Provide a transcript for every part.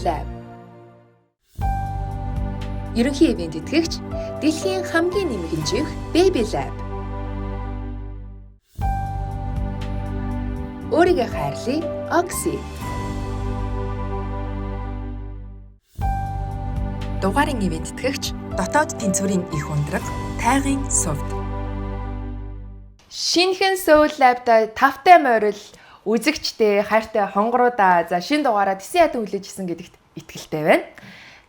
Lab. Ерөнхий ивент итгэгч дэлхийн хамгийн нэмэгэн жив Baby Lab. Өөрийгөө хайрлая Oxy. Дугаарын ивент итгэгч дотоод тэнцвэрийн их ундраг тайгын совд. Шинэхэн Soul Lab-да тавтай морил үзэгчтэй хайртай хонгоруудаа за шинэ дугаараа тэсэн ятан хүлээж исэн гэдэгт итгэлтэй байна.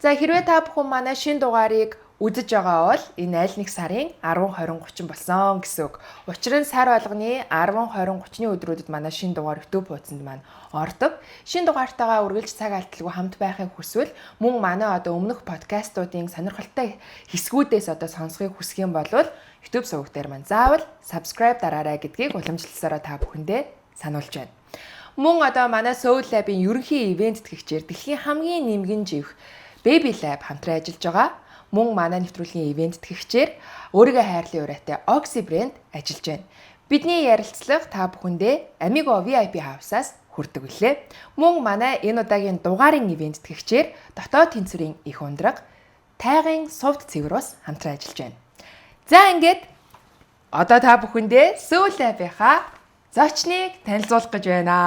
За хэрвээ та бүхэн манай шинэ дугаарыг үзэж байгаа бол энэ аль нэг сарын 10, 20, 30 болсон гэсэн үг. Учир нь сар болгоны 10, 20, 30-ны өдрүүдэд манай шинэ дугаар YouTube хуудсанд маань ордог. Шинэ дугаартайгаа үргэлж цаг алдалгүй хамт байхыг хүсвэл мөн манай одоо өмнөх подкастуудын сонирхолтой хэсгүүдээс одоо сонсхийг хүсэх юм бол YouTube суваг дээр маань заавал subscribe дараарай гэдгийг уламжлалсараа та бүхэндээ сануулж байна. Мөн одоо манай Soul Lab-ийн ерөнхий ивент тэтгэгчээр дэлхийн хамгийн нэмгэн живх Baby Lab хамтран ажиллаж байгаа. Мөн манай нэвтрүүлгийн ивент тэтгэгчээр өөрийгөө хайрлын ураатай Oxy брэнд ажиллаж байна. Бидний ярилцлага та бүхэндээ Amigo VIP House-аас хүрдэг үлээ. Мөн манай энэ удаагийн дугаарын ивент тэтгэгчээр дотоод тэнцвэрийн их ундраг тайгын совд цэврээс хамтран ажиллаж байна. За ингээд одоо та бүхэндээ Soul Lab-ийнхаа зочныг танилцуулах гэж байна.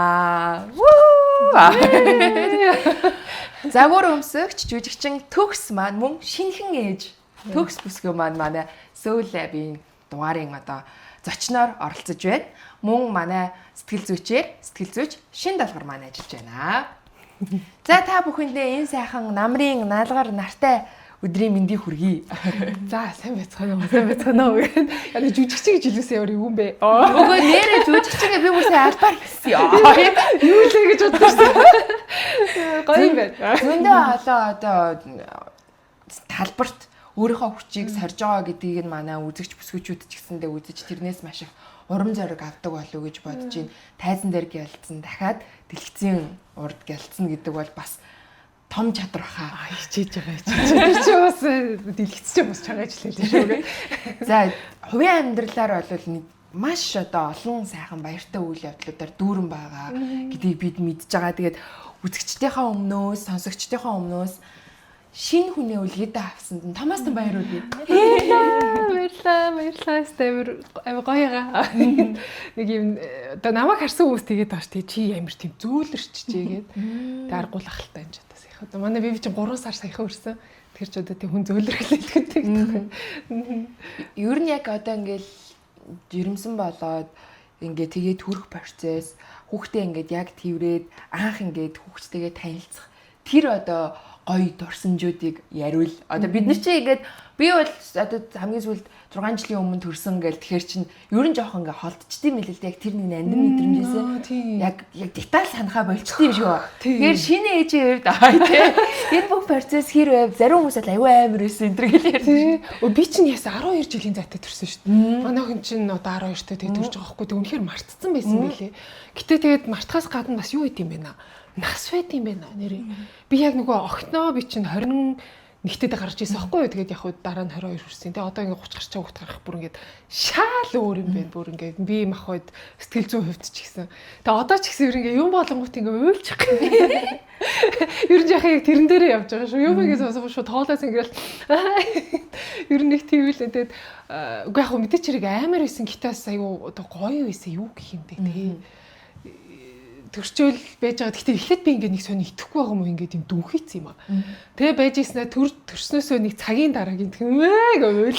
Загвар өмсөгч жүжигчин Төгс маань мөн шинэхэн ээж Төгс бүсгүй маань манай Soul Lab-ийн дугаарын одоо зочноор оролцож байна. Мөн манай сэтгэл зүйч Шин Далгар маань ажиллаж байна. За та бүхэндээ энэ сайхан намрын наалгар нартай өдрийн мэндийг хүргэе. За сайн байцгаана уу. Яа жүжигчин гэж хэлсэн юм бэ? Үгүй нэрээ жүжигчин би үсээ альбаар хэлсэн юм. Юу л гэж бодсон. Гоё юм байна. Зөндөө одоо талбарт өөрийнхөө хүчийг сорж байгаа гэдгийг нь манай үзэгч бүсгүүчүүд ч гэсэндээ үзэж тэрнээс маш их урам зориг авдаг болов уу гэж бодож байна. Тайзан дээр гялцсан дахиад дэлгэцийн урд гялцсан гэдэг бол бас том чадвар хаа хичээж байгаа чи. Чи бас дэлгэцч бас чагаа ажиллаа шүү. За хувийн амьдралаар бол маш одоо олон сайхан баяртай үйл явдлуудаар дүүрэн байгаа гэдгийг бид мэдж байгаа. Тэгээд үзэгчдийнхаа өмнөөс, сонсогчдийнхаа өмнөөс шинэ хүний үлгэдэ авсанд нь Томас баяр үргэлж. Баярлалаа. Стевер гоёга. Нэг юм одоо намайг харсан хүмүүс тэгээд бааш тий чи ямар тийм зөөлөрчжээ гээд тэг аргуул ахaltaа юм ч одоо сая. Одоо манай беби чинь 3 сар саяхан өрсөн. Тэр ч одоо тий хүн зөөлрөхлээд гэдэг. Ер нь яг одоо ингээл жирэмсэн болоод ингээд тэгээд төрөх процесс хүүхдээ ингээд яг тэрврээд анх ингээд хүүхдтэйгээ танилцах тэр одоо гоё дурсамжуудыг яриул. Одоо бид нар чи ингээд би бол одоо хамгийн сүүлд 6 жилийн өмнө төрсөн гээл тэгэхээр чин ер нь жоох ингээд холдчихдээ мэлээ л яг тэр нэг нандин мэдрэмжээсээ яг деталь санахаа болчтой юм шиг ба. Тэгэхээр шинэ ээжийн хувьд аа тий. Энэ бүх процесс хэр байв? Зарим хүмүүс л аюу амар байсан энэ төр гэл ярьж. Би чинь ясаа 12 жилийн зайтай төрсөн шүү дээ. Манай хүн чинь одоо 12 таа тэгээ төрж байгаа хгүй. Тэг үнэхээр мартцсан байсан байлээ. Гэтэ тэгээд мартахаас гадна бас юу хийд юм бэ наа? Нас байт юм байна нэрээ. Би яг нөгөө огтноо би чинь 21-т гарч ирсэн байхгүй юу. Тэгээд яг хуу дараа нь 22 хүрсэн. Тэгээ одоо ингээ 30 гарч байгаа хөлт гарах бүр ингээд шаал өөр юм байна. Бүр ингээд би мах хойд сэтгэл зүйн хувьд ч гэсэн. Тэгээ одоо ч гэсэн ер ингээ юм болонгууд ингээ уйлчих. Ер нь яхаа яг тэрэн дээрээ явж байгаа шүү. Юм ингээс сонсох шүү. Тоолоос ингээл ер нь нэг тийм л тэгээд үгүй яг хуу мэдээч хэрэг амар байсан гитаас аюу одоо гоё байсан юу гэх юм бэ тэгээ. Төрчөөл байж байгаа. Гэхдээ эхлээд би ингээд нэг сони итгэхгүй байгаа юм уу ингээд юм дүнхийц юм аа. Тэгээ байж ийснэ төрснөөсөө нэг цагийн дараагийн тэгмээ гэвэл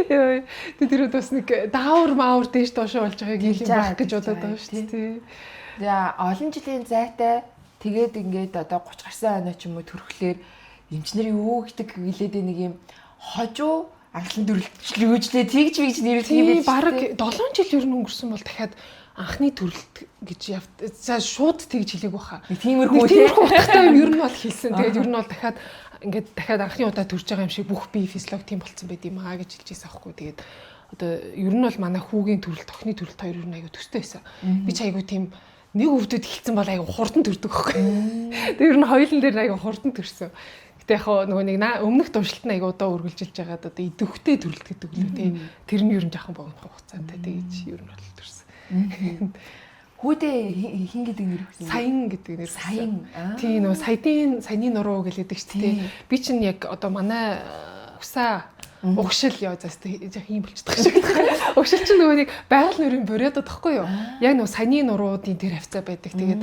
ёо тэр бас нэг даавар маавар дээш доошоо болж байгааг ийм байх гэж бодоод байгаа шүү дээ. За олон жилийн зайтай тэгээд ингээд одоо 30 гарсан оноо ч юм уу төрөхлөөр эмчнэр юу гэдэг гэлээд нэг юм хожуу анхлан төрөлчлөөжлээ тэгж вигж нэрвэх юм байна. Бараг 7 жил ер нь өнгөрсөн бол дахиад анхны төрөлт гэж за шууд тэгж хэлээг баха. Тиймэрхүү утгатай юм ер нь бол хэлсэн. Тэгээд ер нь бол дахиад анхны удаа төрж байгаа юм шиг бүх бие физиологи тийм болцсон байд юм аа гэж хэлж ийсэн аахгүй. Тэгээд одоо ер нь бол манай хүүгийн төрөлт, охины төрөлт хоёр ер нь аягүй төстэй байсан. Би ч аягүй тийм нэг өвдөд эхэлсэн бол аягүй хурдан төрдөг аахгүй. Тэгээд ер нь хоёулын дээр аягүй хурдан төрсөн. Гэтэ яг нөгөө нэг өмнөх туршилт нь аягүй удаа үргэлжилж байгаад одоо идэвхтэй төрөлт гэдэг үлээ тийм. Тэр нь ер нь жоохон богино хугацаатай тэгж ер нь бол төрсөн. Хүүдээ хин гэдэг нэр өгсөн. Саян гэдэг нэр. Саян. Тийм нөө саяны нуруу гэлээдэг шүү дээ. Би чинь яг одоо манай усаа угшил яа заст ийм болчихдаг шиг. Угшил чинь нөгөө нэг байгаль нурийн буриадад тахгүй юу? Яг нөгөө саяны нуруудын тэр хавцаа байдаг. Тэгээд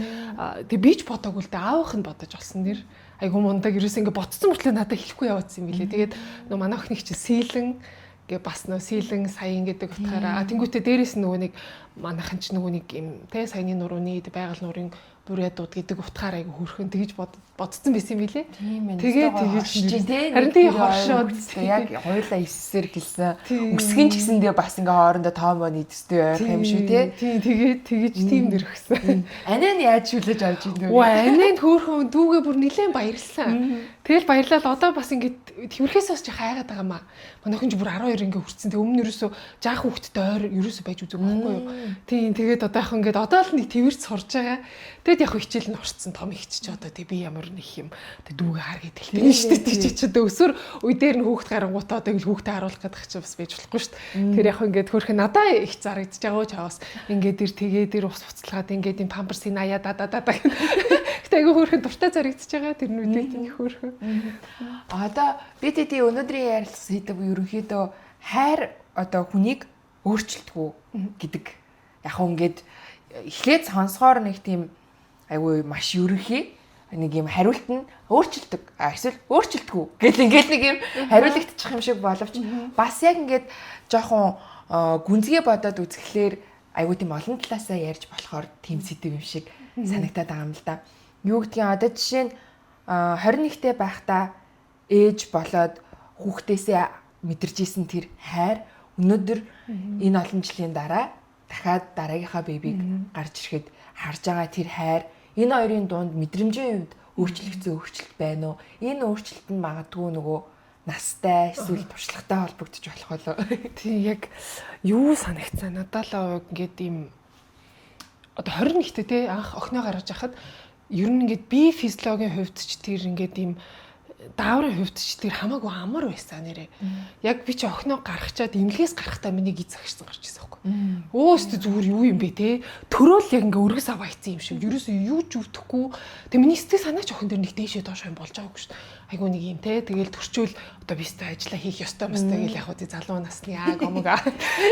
тэг би ч бодоогүй л дээ аавах нь бодож олсон нэр. Айгу мундаг ерөөс ингэ ботцсон мөртлөө надад хэлэхгүй яваадсан юм билээ. Тэгээд нөгөө манай охины чинь сийлэн гэ бас нөө сийлэн саян гэдэг утгаараа тэнгуүтээ дээрээс нөгөө нэг манайхан ч нөгөө нэг юм те саяны нурууны байгаль нурын буриадууд гэдэг утгаараа айгу хөрхөн тэгж бодцсон байсан юм билээ. Тэгээд харин тийм хоршоод яг хоёулаа ивсээр гэлсэн. Үсгэн ч гэсэндээ бас ингээ хоорондоо тоомоо нийтэстэй байх юм шүү те. Тийм тэгээд тэгэж тийм нэр өгсөн. Анаа нь яаж шүлэж авч ийн вэ? Анаа нь хөөхөн дүүгээ бүр нилээн баярлсан. Тэгэл баярлал одоо бас ингээд тэрхээс бас чи хайгаад байгаа маа. Манай хүн ч бүр 12 ингээ хүрсэн. Тэг өмнө ерөөсөө жаах хүүхдтэй ойр ерөөсөө байж үзег байхгүй юу. Тийм тэгээд одоо яг ингээд одоо л нэг твэрч сурж байгаа. Тэгэд яг хичээл нь орцсон том ихч ч одоо тэг би ямар нэг юм тэг дүүгээ хар гэдэг хэлтэй шүү дээ. Тэг чи одоо өсвөр үе дээр нь хүүхд гарангуутаа тэгэл хүүхдээ харуулах гэдэг чи бас байж болохгүй шүү дээ. Тэр яг ингээд хөөрхөн надаа их зарагдаж байгаа ч аваас ингээд дэр тэгээ дэр ус буцалгаад ингээд юм памперсыг аяа даа. Гэтэ айгүй хөөрхөн дуртай зарагдаж байгаа тэр нүдээ тийм хөөрхөн. Одоо бид өнөөдрийн ярилцсан хэдэг ерөнхийдөө хайр одоо хүнийг өөрчилдөггүй гэдэг. Яг хөө ингээд эхлээд сонсгоор нэг тийм айгүй маш ерөнхий нэг юм хариулт нь өөрчилдөг. Эсвэл өөрчилдөггүй гэл ингээд нэг юм хариулагдчих юм шиг боловч бас яг ингээд жоохон гүнзгий бодоод үзэхлээр айгүй тийм олон талаасаа ярьж болохоор тийм сэдв юм шиг санагтаад байгаа юм л да. Юу гэдгийг одоо жишээ нь 21-тэй байхдаа ээж болоод хүүхдээсээ мэдэрчээсэн тэр хайр өнөөдөр энэ олон жилийн дараа дахиад дараагийнхаа бебиг гарч ирэхэд харж байгаа тэр хайр энэ хоёрын дунд мэдрэмжийн хувьд өөрчлөгдсөн өөрчлөлт байна уу? Энэ өөрчлөлт нь магадгүй нөгөө настай эсвэл туршлагатай холбогдож болох болоо. Тийм яг юу санагцсан надад л ингээд ийм одоо 21-тэй те анх охиноо гаргаж яхад ер нь ингээд би физиологийн хувьд ч тэр ингээд ийм дааврын хувьд ч тэр хамаагүй амар байсан нэрээ. Яг би чи охиноо гаргачаад имлгээс гарахтаа миний гиз агшсан гарч ирсэн байхгүй. Өөстө зүгээр юу юм бэ те? Төрөөл яг ингээ өргөс аваа хийцэн юм шиг. Ерөөсөө юу ч өвдөхгүй. Тэг миний сэтгэл санаач охин дээр нэг дээшээ доош юм болж байгаагүй шүү дээ. Айгуу нэг юм те. Тэгэл төрчөөл одоо бистэй ажиллаа хийх ёстой мөстэй гэл яг хөө залуу насны гомог.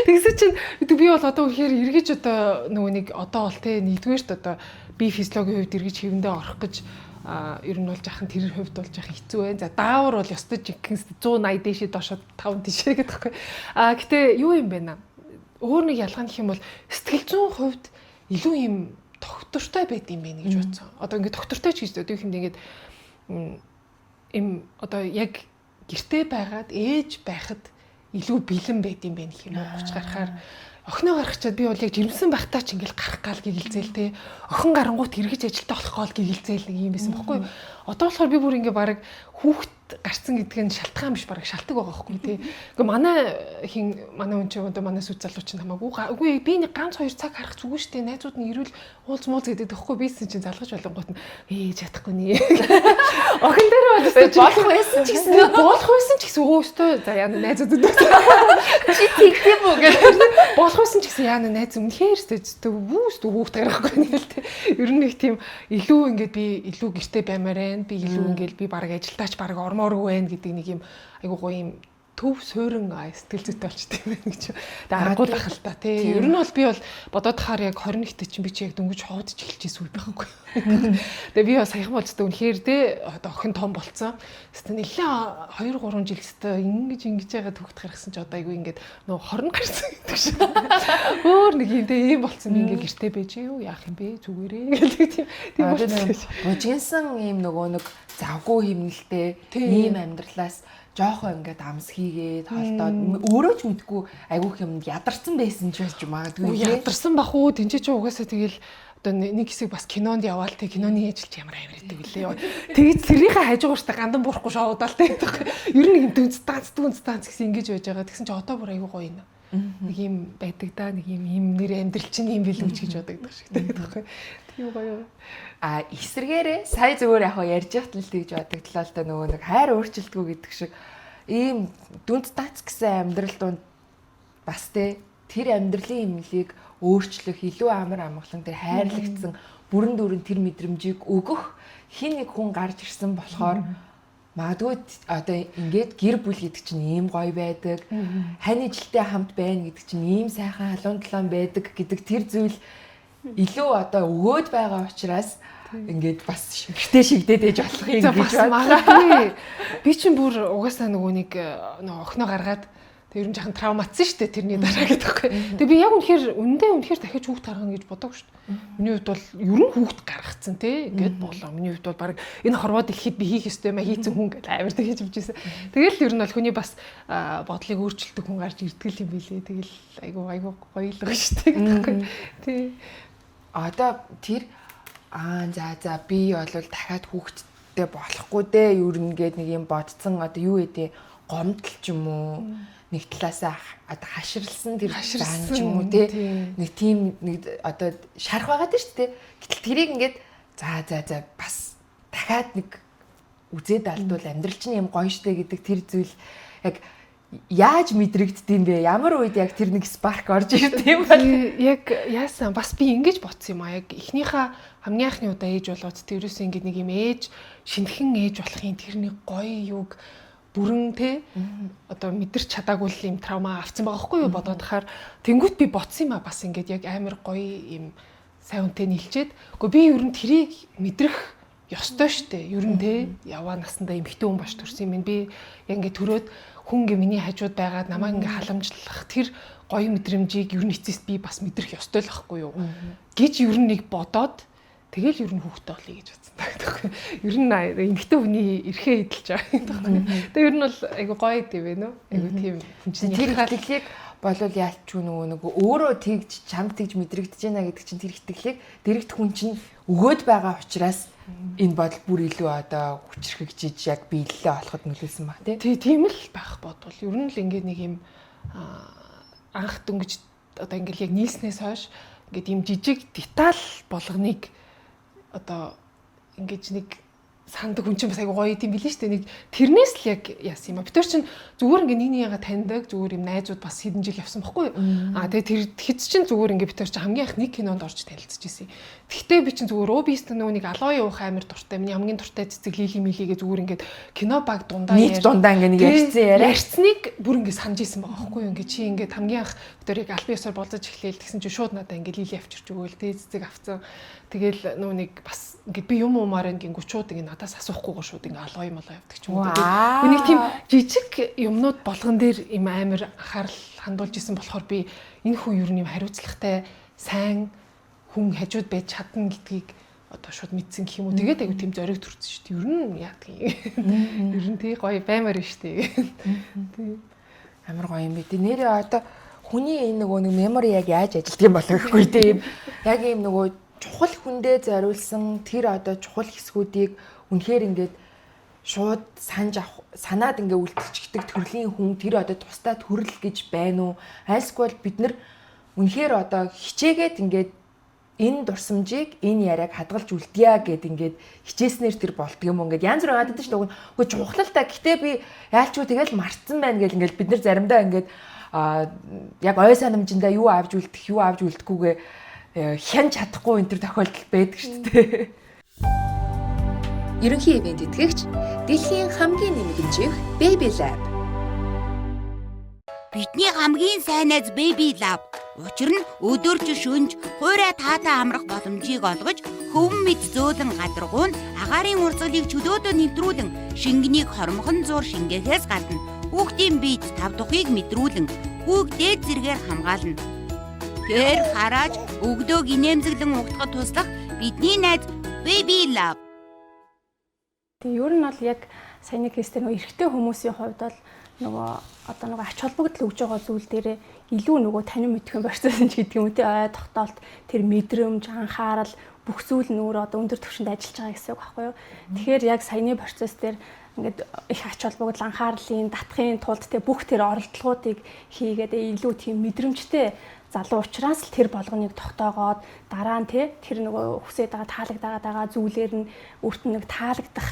Тэгсэн чинь би бол одоо ихээр эргэж одоо нөгөө нэг одоо бол те нэгдүгээрт одоо би физиологийн хувьд эргэж хэвэндээ орох гэж ер нь бол жаахан тэр хувьд бол жаахан хэцүү байна. За даавар бол ёстой жинхэнэ 180 дээшээ доошоо 5 дээшээ гэдэг байхгүй. Гэтээ юу юм бэ наа? Өөр нэг ялгаа нэх юм бол сэтгэл зүйн хувьд илүү юм доктортой байд юм бэ гэж бодсон. Одоо ингээд доктортой ч гэж одоо юу юм ингээд им одоо яг гэртээ байгаад ээж байхад илүү бэлэн байд юм бэ гэх юм уу? Гоч гарахаар охиноо гаргачаад би бол яг жирэмсэн байхдаа ч ингээл гарах гал гэгэлзээл те. Охин гарангуут эргэж ажилтаа болох гол гэгэлзээл нэг юм байсан байхгүй. Одоо болохоор би бүр ингээ баг хүүхэд гарцсан гэдг нь шалтгаан биш баг шалтгаан байгаа байхгүй те. Ингээ манай хүн чинь одоо манай сүд залуу чинь хамаагүй. Үгүй би нэг ганц 2 цаг харах зүгээр штэ. Найзууд нь ирүүл уулз мууз гэдэг байхгүй. Бийсэн чинь залгаж болонгууд нь чадахгүй нэ. Охин дээр бол болох байсан ч гэсэн өөстөө за яа найзууд чи тэгдэм үү гэж болох байсан ч гэсэн яана найз өмнөхөр өстөө хүүхд гарахгүй нэгэл те. Ер нь нэг тийм илүү ингээд би илүү гэртээ баймаар байна. Би илүү ингээд би баг ажилдаач баг ормооргүй байна гэдэг нэг юм айгуу гоё юм төв суурин сэтгэл зүйтэй болчтой юм байна гэж. Тэгээ аргагүй байх л та тий. Ер нь бол би бол бодоод хахаар яг 21-т чинь би чи яг дөнгөж хоодж эхэлчихсэн үе байхгүй. Тэгээ би бас саяхан болцтой үнэхээр тий одоо охин том болцсон. Эсвэл нэлээ 2-3 жил өстой ингэж байгаа төгт гаргасан чи одоо айгүй ингээд нөө хорн гарсан гэдэг шиг. Өөр нэг юм тий ийм болцсон би ингээд гэртээ байж юу яах юм бэ зүгээрээ гэдэг тийм болцсон. Бужинсан ийм нөгөө нэг завгүй хэмнэлтэй ийм амьдралаас жоохон ингээд амс хийгээд холдоод өөрөө ч мэдгүй айгүйх юм ядарсан байсан ч байж магадгүй. Ядарсан бах уу тэнцээ чи угаасаа тэгэл одоо нэг хэсэг бас кинонд яваал тэг киноны ажилч ямар амар идэг үлээ. Тэгээд сэрийнхээ хажуугаартай гандан буурахгүй шоудаал байдаг. Ер нь юм дүнц станц гэсэн ингэж байж байгаа. Тэгсэн чи одоо бүр айгүй гоё юм. Нэг юм байдаг да нэг юм нэр амьдрал чинь юм билүүч гэж бодогдох шиг байдаг. Тийм гоё. Эсрэгээрээ сая зүгээр яг ярьж яхад л тэгж бодогдлоо л да нөгөө нэг хайр өөрчлөлтгүй гэдэг шиг ийм дүнд тац гэсэн амьдрал донд бас тэр амьдралын имлийг өөрчлөх, илүү амар амгалан тэр хайрлагдсан бүрэн дүүрэн тэр мэдрэмжийг өгөх хин нэг хүн гарч ирсэн болохоор магадгүй одоо ингээд гэр бүл гэдэг чинь ийм гоё байдаг. Хань ижилтэй хамт байна гэдэг чинь ийм сайхан халуун талаан байдаг гэдэг тэр зүйл илүү одоо өгөөд байгаа учраас ингээд бас гэртээ шигдээд ээж болох юм гэж байна. Би чинь бүр угаасаа нөгөө нэг охиноо гаргаад тэг ер нь жахан травматсан шүү дээ тэрний дараа гэдэг байхгүй. Тэг би яг үнэхээр дахиж хүүхд гаргана гэж бодоагүй шүү дээ. Миний хувьд бол ер нь хүүхд гаргацсан тий ингээд болоо. Миний хувьд бол баг энэ хорвоод ихэд би хийх ёстой юм а хийцэн хүн гэж амар тэгэж бижсэн. Тэгэл ер нь бол хүний бас бодлыг өөрчилдөг хүн гарч ирдэг юм билээ. Тэгэл айгу гоё л байгаа шүү дээ гэдэг байхгүй. Тий. Одоо тэр за би бол дахиад хүүхдтэй болохгүй дээ. Ер нь гээд нэг юм бодсон одоо юу гэдэг гомдол ч юм уу нэг талаасаа одоо хаширлсан тэр зан ч юм уу тий нэг тийм нэг одоо шарах байгаад шүү дээ. Гэтэл тэрийг ингээд за бас дахиад нэг үзээд алдвал амьдрал чинь юм гоё штэ гэдэг тэр зүйл яг яаж мэдрэгддэм бэ? Ямар үед яг тэр нэг спарк орж ирд юм бол яг яасан бас би ингэж бодсон юм а яг эхнийхээ хамгийн анхны удаа ээж болоод тэрөөс ингэж нэг юм ээж шинэхэн ээж болохын тэрний гоё юг бүрэн те одоо мэдэрч чадаагүй юм травма авсан байгаа хгүй юу бодоод тахаар тэнгуут би бодсон юм а бас ингэж яг амар гоё юм сайн үнтэй нийлчээд үгүй би ер нь тэрийг мэдрэх ёстой штэ ер нь те яваа насандаа эмхтэн хүн баш төрсөн юм би яг ингэ төрөөд хүн гэ миний хажууд байгаад намайг ингээ халамжлах тэр гоё мэдрэмжийг ер нь эцэст би бас мэдрэх ёстой л байхгүй юу гэж ер нь нэг бодоод тэгэл ер нь хүүхдтэй болъё гэж бодсон таахгүй. Ер нь эмэгтэй хүний эрхээ эдэлж байгаа таахгүй. Тэгээ ер нь бол айгу гоё гэв вэ нөө. Айгу тийм хүн чинь тэр итгэлийг болов яалч нөгөө өөрөө тэгж чамд тэгж мэдрэгдэж байна гэдэг чинь тэр итгэлийг дэрэгт хүн чинь өгөөд байгаа учраас энэ бодол бүр илүү одоо хүчрхэгжиж яг биелэлээ олоход нөлөөлсөн баг тийм л байх бодвол ер нь л ингээд нэг юм анх дөнгөж одоо ингээд яг нийлснээс хойш ингээд юм жижиг деталь болгоныг одоо ингэж нэг сандаг хүн чинь бас айгу гоё юм билээ шүү дээ. Нэг тэрнээс л яг яасан юм а. Бид чинь зүгээр ингээ нэг нэгээ таньдаг, зүгээр юм найзууд бас хэдэн жил явсан байхгүй юу? Тэгээ тэр хэд чинь зүгээр ингээ бид чинь хамгийн их нэг кинонд орж танилцж ирсэн. Тэгтээ би чинь зүгээр өөбист нөгөө нэг алоо явах амар дуртай. Миний хамгийн дуртай цэцэг лили милигээ зүгээр ингээ кино баг дундаа нийт дундаа ингээ нэг ярьцныг бүр ингээ санаж исэн байгаа байхгүй юу? Ингээ чи ингээ хамгийн анх бидэрийг албан ёсоор болзож эхлээл тэгсэн чинь шууд надаа ингээ лили авчирч өгөөл тэ цэцэг авцсан. Тэгэл нөгөө нэг бас ингээ би юм уумаар ингээ шууд ингээ надаас асуухгүйгээр шууд ингээ алгаа юм болоо явдаг ч юм уу. Би нэг тийм жижиг юмнууд болгон дээр им амар анхаарал хандуулж исэн болохоор би энэ хүн ер нь юм хариуцлагатай сайн хүн хажууд байж чадна гэдгийг одоо шууд мэдсэн гэх юм уу. Тэгээд айгу тийм зориг төрсөн шүү дээ. Ер нь яадаг юм. Ер нь тий гоё баймаар шүү дээ. Тий амар гоё юм бэ. Нэрээ одоо хүний энэ нөгөө нэг мемори яг яаж ажилтг юм болов гэхгүй тийм. Яг ийм нөгөө чухал хүндээ зориулсан тэр одоо чухал хэсгүүдийг үнэхээр ингээд шууд санаад ингээ үлдчихдэг төрлийн хүн тэр одоо тусдаа төрөл гэж байна уу? Айлсгүй бид нар үнэхээр одоо хичээгээд ингээд энэ дурсамжийг энэ яриаг хадгалж үлдъя гэд ингээд хичээснээр тэр болдг юм ингээд янз бүр гадаг шүү дээ. Үгүй чухал та гэтээ би яалчгүй тэгэл мартсан байна гэл ингээд бид нар заримдаа ингээд яг ой санамжиндаа юу авч үлдэхгүйгээ хянж чадахгүй энэ төр тохиолдол байдаг шүү дээ. Ерөнхий ивент итгэгч дэлхийн хамгийн нэмэгдэмжих Baby Lab. Бидний хамгийн сайн найз Baby Lab. Учир нь өдөрж шөнж хуурай таатай амрах боломжийг олгож хөвөн мэд зөөлөн гадаргуун агаарын урсгалыг чөлөөдөө нэвтрүүлэн шингэнийг хормхон зур шингээхээс гадна хүүхдийн биед тав тухыг мэдрүүлэн хүүг дээд зэргээр хамгаална. Тэр харааж өгдөөг инээмсэглэн угтахад туслах бидний найз Baby Lab. Тэгээ ер нь бол яг саяны кейстэй нөгөө эрэгтэй хүмүүсийн хувьд бол нөгөө одоо нөгөө ач холбогдол өгж байгаа зүйл дээрээ илүү нөгөө танин мэдхэн процесс гэдэг юм тий ой тогтоолт тэр мэдрэмж анхаарал бүх зүйл нүүр одоо өндөр түвшинд ажиллаж байгаа гэсэн үг байхгүй юу. Тэгэхээр яг саяны процесс дээр ингээд их ач холбогдол анхаарлын татхын тулд тий бүх тэр оролдлогоодыг хийгээд илүү тийм мэдрэмжтэй залуу учраас л тэр болгоныг тогтоогоод дараа нь тэр нөгөө хүсээд байгаа таалагдаад байгаа зүйлээр нь өөрт нь нэг таалагдах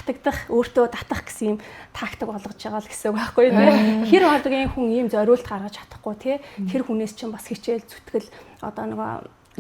татагдах, өөртөө татах гэсэн юм тактик болгож байгаа л гэсэн үг байхгүй тийм. Хэр одоогийн хүн ийм зориулт гаргаж чадахгүй тий. Тэр хүнээс чинь бас хичээл зүтгэл одоо нөгөө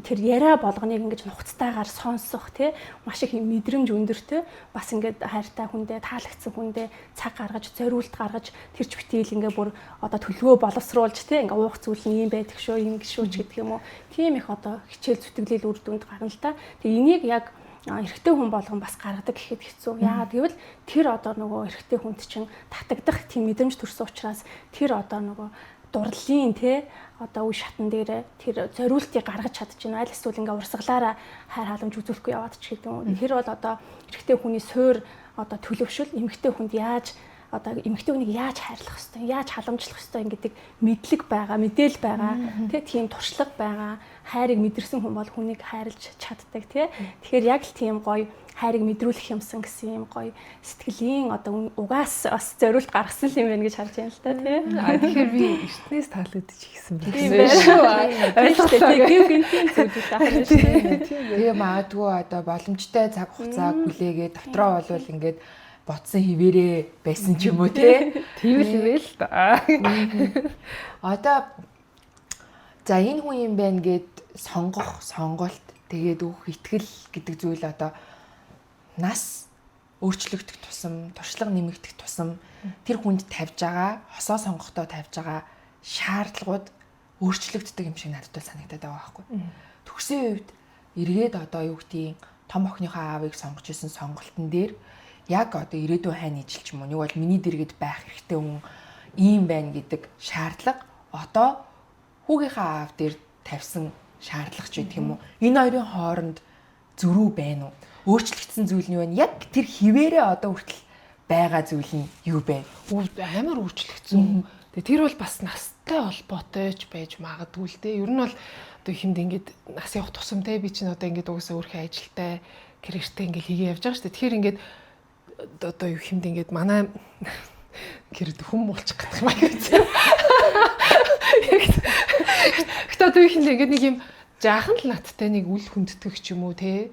тэр яриа болгоныг ингэж нухацтайгаар сонсох тий маш их мэдрэмж өндөртэй бас ингээд хайртай хүндээ таалагдсан хүндээ цаг гаргаж зориулт гаргаж тэр ч битэл ингээ бүр одоо төлөвөө боловсруулж тий ингээ уух зүйл нь юм байдаг шүү юм гişүүч гэдэг юм уу тийм их одоо хичээл зүтгэлэл үр дүнд гарна л та. Тэгээ энийг яг эрэгтэй хүн болгон бас гаргадаг гэхэд хэцүү. Яагаад гэвэл тэр одоо нөгөө эрэгтэй хүнд чинь татагдах тийм мэдрэмж төрсөн учраас тэр одоо нөгөө дурлалын тий одоо үе шатн дээр тэр зориултыг гаргаж чадчихна. Аль эсвэл ингээ урсгалаараа хайр халамж үзүүлэхгүй яваад ч гэдэг юм. Тэр бол одоо эрэгтэй хүний суур одоо төлөвшөл эмэгтэй хүнд яаж одоо эмэгтэй хүнийг яаж хайрлах хэвээр, яаж халамжлах хэвээр гэдэг мэдлэг байгаа, мэдээлэл байгаа. Тэ тийм туршлага байгаа. Хайрыг мэдэрсэн хүн бол хүнийг хайрлж чаддаг тий. Тэгэхээр яг л тийм гоё хайрыг мэдрүүлэх юмсан гэсэн юм гоё сэтгэлийн одоо угаас бас зориулт гаргасан юм байна гэж харж байна л та тий. Тэгэхээр би эртнээс таалагдчих гисэн байна. Тийм байна шүү. Ойлгохтой гів гинтийн зүйлүүд ахна шүү. Тэгээ магадгүй одоо боломжтой цаг хугацааг хүлээгээд дотроо болвол ингээд ботсон хിവэрээ байсан ч юм уу тий. Тийм л ивэл л да. Одоо за энэ хүн юм байна гэд сонгох, сонголт тэгээд өөх итгэл гэдэг зүйл одоо нас өөрчлөгдөх тусам, туршлага нэмэгдэх тусам тэр хүнд тавьж байгаа, хосоо сонгохдоо тавьж байгаа шаардлагууд өөрчлөгддөг юм шиг надад бол санагдаад байгаа байхгүй. Төгсийн үед эргээд одоо юу гэдгийг том охиныхоо аавыг сонгож исэн сонголтын дээр яг одоо ирээдүйн хайн ижил ч юм уу, нэг бол миний дэргэд байх хэрэгтэй хүн ийм байна гэдэг шаардлага одоо хүүгийнхээ аав дээр тавьсан шаардлага ч гэдэг юм уу. Энэ хоёрын хооронд зөрүү байна уу? Өөрчлөгдсөн зүйл нь юу вэ? Яг тэр хിവэрээ одоо хүртэл байгаа зүйл нь юу бэ? Амар өөрчлөгдсөн. Тэгээ тэр бол бас настай холбоотой ч байж магадгүй л дээ. Ер нь бол одоо хэмд ингээд нас явах тусамтай би чинь одоо ингээд угаасаа өөрхөн ажилтай карьертэй ингээд хийгээ явж байгаа шүү дээ. Тэгэхээр ингээд одоо юу хэмд ингээд манай гэрэд хүм муулчих гэдэг юм аа гэсэн. Гэтэ одоо юу хэмд ингээд нэг юм жаахан л надтай нэг үл хүндтгэх ч юм уу те.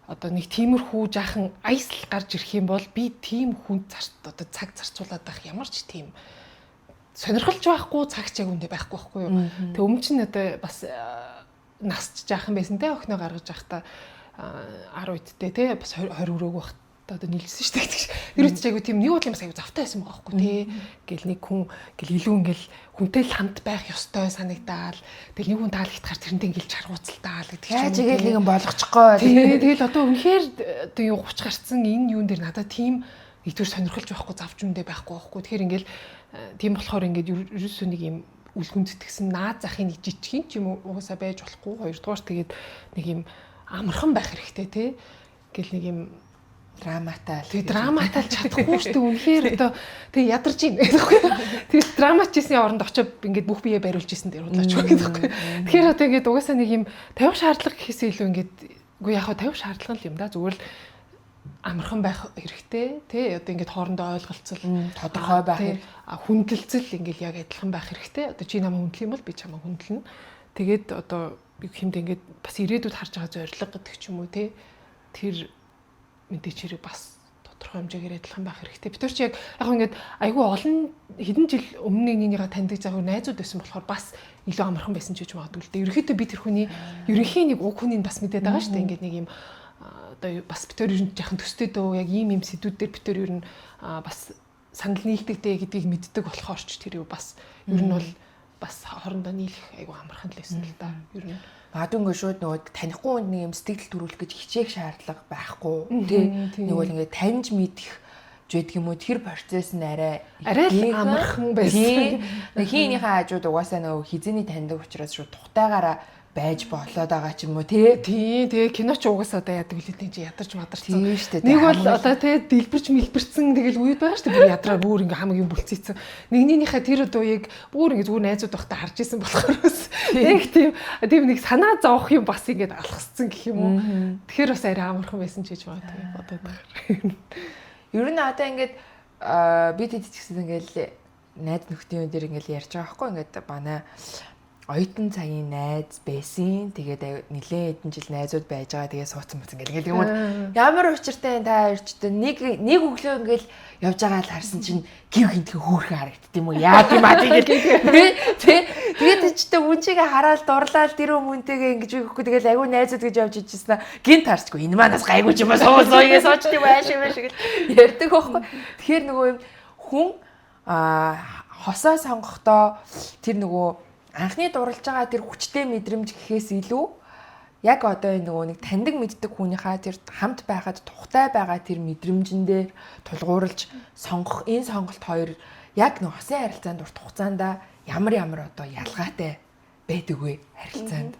Одоо нэг тиймэрхүү жаахан аясл гарч ирэх юм бол би тийм хүнд одоо цаг зарцуулаад байх ямар ч тийм сонирхолж байхгүй цагч яг үндэ байхгүй байхгүй юу. Тэг өмнө чинь одоо бас насч жаахан байсан те охиноо гаргаж явахдаа 10 үедтэй те бас 20 өрөөг багт одоо нийлсэн шүү дээ. Тэр үед ч айгу тийм нэг бодлын бас айгу завтай байсан байгаа байхгүй те. Гэл нэг хүн гэл илүү ингээл хүнтэй л хамт байх ёстой санагдаал. Тэгэл нэг хүн таалагдахаар тэрнтэй ингээл чаргууцалтаал гэдэг чинь. Яаж игээл нэг юм болгочихгоо. Тэгэл одоо үнэхээр одоо юу 30 гарцсан энэ юун дээр надад тийм нэгдүгээр сонирхолж байхгүй завж үндэ байхгүй байхгүй. Тэгэхээр ингээл тийм болохоор ингээд ерөөсөө нэг юм үл хүндэтгсэн наад захын нэг жижигхэн ч юм уу угаасаа байж болохгүй. Хоёрдугаар тэгээд нэг юм амархан байх хэрэгтэй те. Гэл нэг юм драматай. Тэгээ драматай чадахгүй шүү дээ. Үнэхээр одоо тэгээ ядарч ийн гэхгүй. Тэгээ драматичсны оронд очиж ингээд бүх биеэ бариулж исэн дээр бодлооч гэхгүй. Тэгэхээр одоо ингээд угаасаа нэг юм тавих шаардлага гэхээсээ илүү ингээд үгүй яг тавих шаардлага юм да. Зүгээр л амархан байх хэрэгтэй тий. Одоо ингээд хоорондоо ойлголцол тодорхой байх хэрэгтэй. Хүндэлцэл ингээд яг адилхан байх хэрэгтэй. Одоо чи намайг хүндлэх юм бол би чамайг хүндэлнэ. Тэгээд одоо юу хэмдэ ингээд бас ирээдүйд харж байгаа зорилго гэдэг ч юм уу тий. Тэр мэдээч хэрэг бас тодорхой хэмжээгээр адилхан байх хэрэгтэй. Бид нар ч яг ингээд айгүй олон хэдэн жил өмнө нэгнийгээ таньдаг заагүй найзууд байсан болохоор бас илүү амархан байсан ч гэж магадгүй л дээ. Ерөнхийдөө би тэр хүний ерөнхийн нэг уг хүнийг бас мэдээд байгаа шүү дээ. Ингээд нэг юм одоо бас бид нар ер нь яхан төстэй дөө яг ийм сэдвүүд дээр бид нар ер нь бас санал нийлдэг дээ гэдгийг мэддэг болохоор ч тэр юу бас ер нь бол бас хоорондоо нийлэх айгүй амархан л байсан л да. Ер нь магадгүй шууд нөгөө танихгүй хүнд нэг юм сэтгэл төрүүлэх гэж хичээх шаардлага байхгүй тий. Нэг бол ингээд таньж мэдэх жийдэг юм уу тэр процесс нь арай амархан байсан. Нэг хийнийхээ хажууд угаасаа нөгөө хизээний таньдаг учраас шууд тухтайгаараа байж болоод байгаа ч юм уу тий. Тэгээ кино ч угаасаа одоо яадаг үлээдний чи ядарч мадарсан. Тийм шүү дээ. Нэг бол одоо тий дэлбэрч мэлбэрсэн тэгэл үед байгаа шүү дээ. Бүр ядраа бүр ингээ хамаг юм бүлцээсэн. Нэгнийхээ тэр үеийг бүр ингээ зүгээр найзууд байхдаа харж исэн болохоор яг тийм нэг санаа зовох юм бас ингээ алхасцсан гэх юм уу. Тэгэхээр бас арай амархан байсан ч гэж байна бодоод байгаа. Ер нь одоо ингээд бид хэд ч гэсэн ингээл найз нөхдийн үеэр ингээл ярьж байгаа байхгүй ингээд манай оюутан цагийн найз байсан. Тэгээд нэлээд хэдэн жил найзууд байж байгаа. Тэгээд суудсан мэт ингээл юм. Ямар учиртай та хоёрч нэг өглөө ингээл явж байгаа л харсан чинь гів гинтхэн хөөрхөн харагдд юм уу? Яа тийм аа тэгээд ч тэ үнчигээ хараад дурлаад тэр хүмүүнтэйгээ ингэж өгөхгүй тэгэл айгүй найзууд гэж явж ижсэн. Гинт харчгүй энэ манаас гайгүй ч юм аа суугаа сууч тийм байш юм шиг ярьдаг байхгүй. Тэгэхээр нөгөө юм хүн хосоо сонгохдоо тэр нөгөө анхны дурлж байгаа тэр хүчтэй мэдрэмж гэхээс илүү яг одоо энэ нөгөө нэг таньдаг мэддэг хүнийхээ тэр хамт байхад тухтай байгаа тэр мэдрэмжэн дээр тулгуурлаж сонгох энэ сонголт хоёр яг нэг хосын харилцаанд урт хугацаанд ямар одоо ялгаатай байдаг вэ харилцаанд?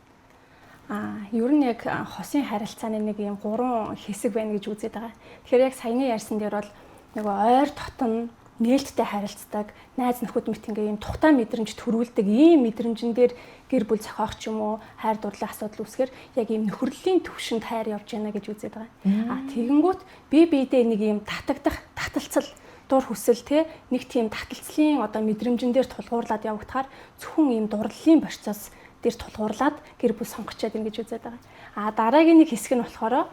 Ер нь яг хосын харилцааны нэг юм 3 хэсэг байна гэж үзээд байгаа. Тэгэхээр яг саяны ярьсан дээр бол нөгөө ойр дотн нээлттэй харилцдаг, найз нөхөд мэт ингээ юм тухтай мэдрэмж төрүүлдэг ийм мэдрэмжэн дээр гэр бүл зохиох ч юм уу, хайр дурлалын асуудал үүсгэр яг ийм нөхөрлийн төвшөнд хайр явж байна гэж үзээд байгаа. Тэгэнгүүт бие биедээ нэг ийм таталцал, дур хүсэл нэг тийм таталцлын одоо мэдрэмжэн дээр тулгуурлаад явагдахаар зөвхөн ийм дурлалын процесс дээр тулгуурлаад гэр бүл сонгочод байна гэж үзээд байгаа. Дараагийн нэг хэсэг нь болохоор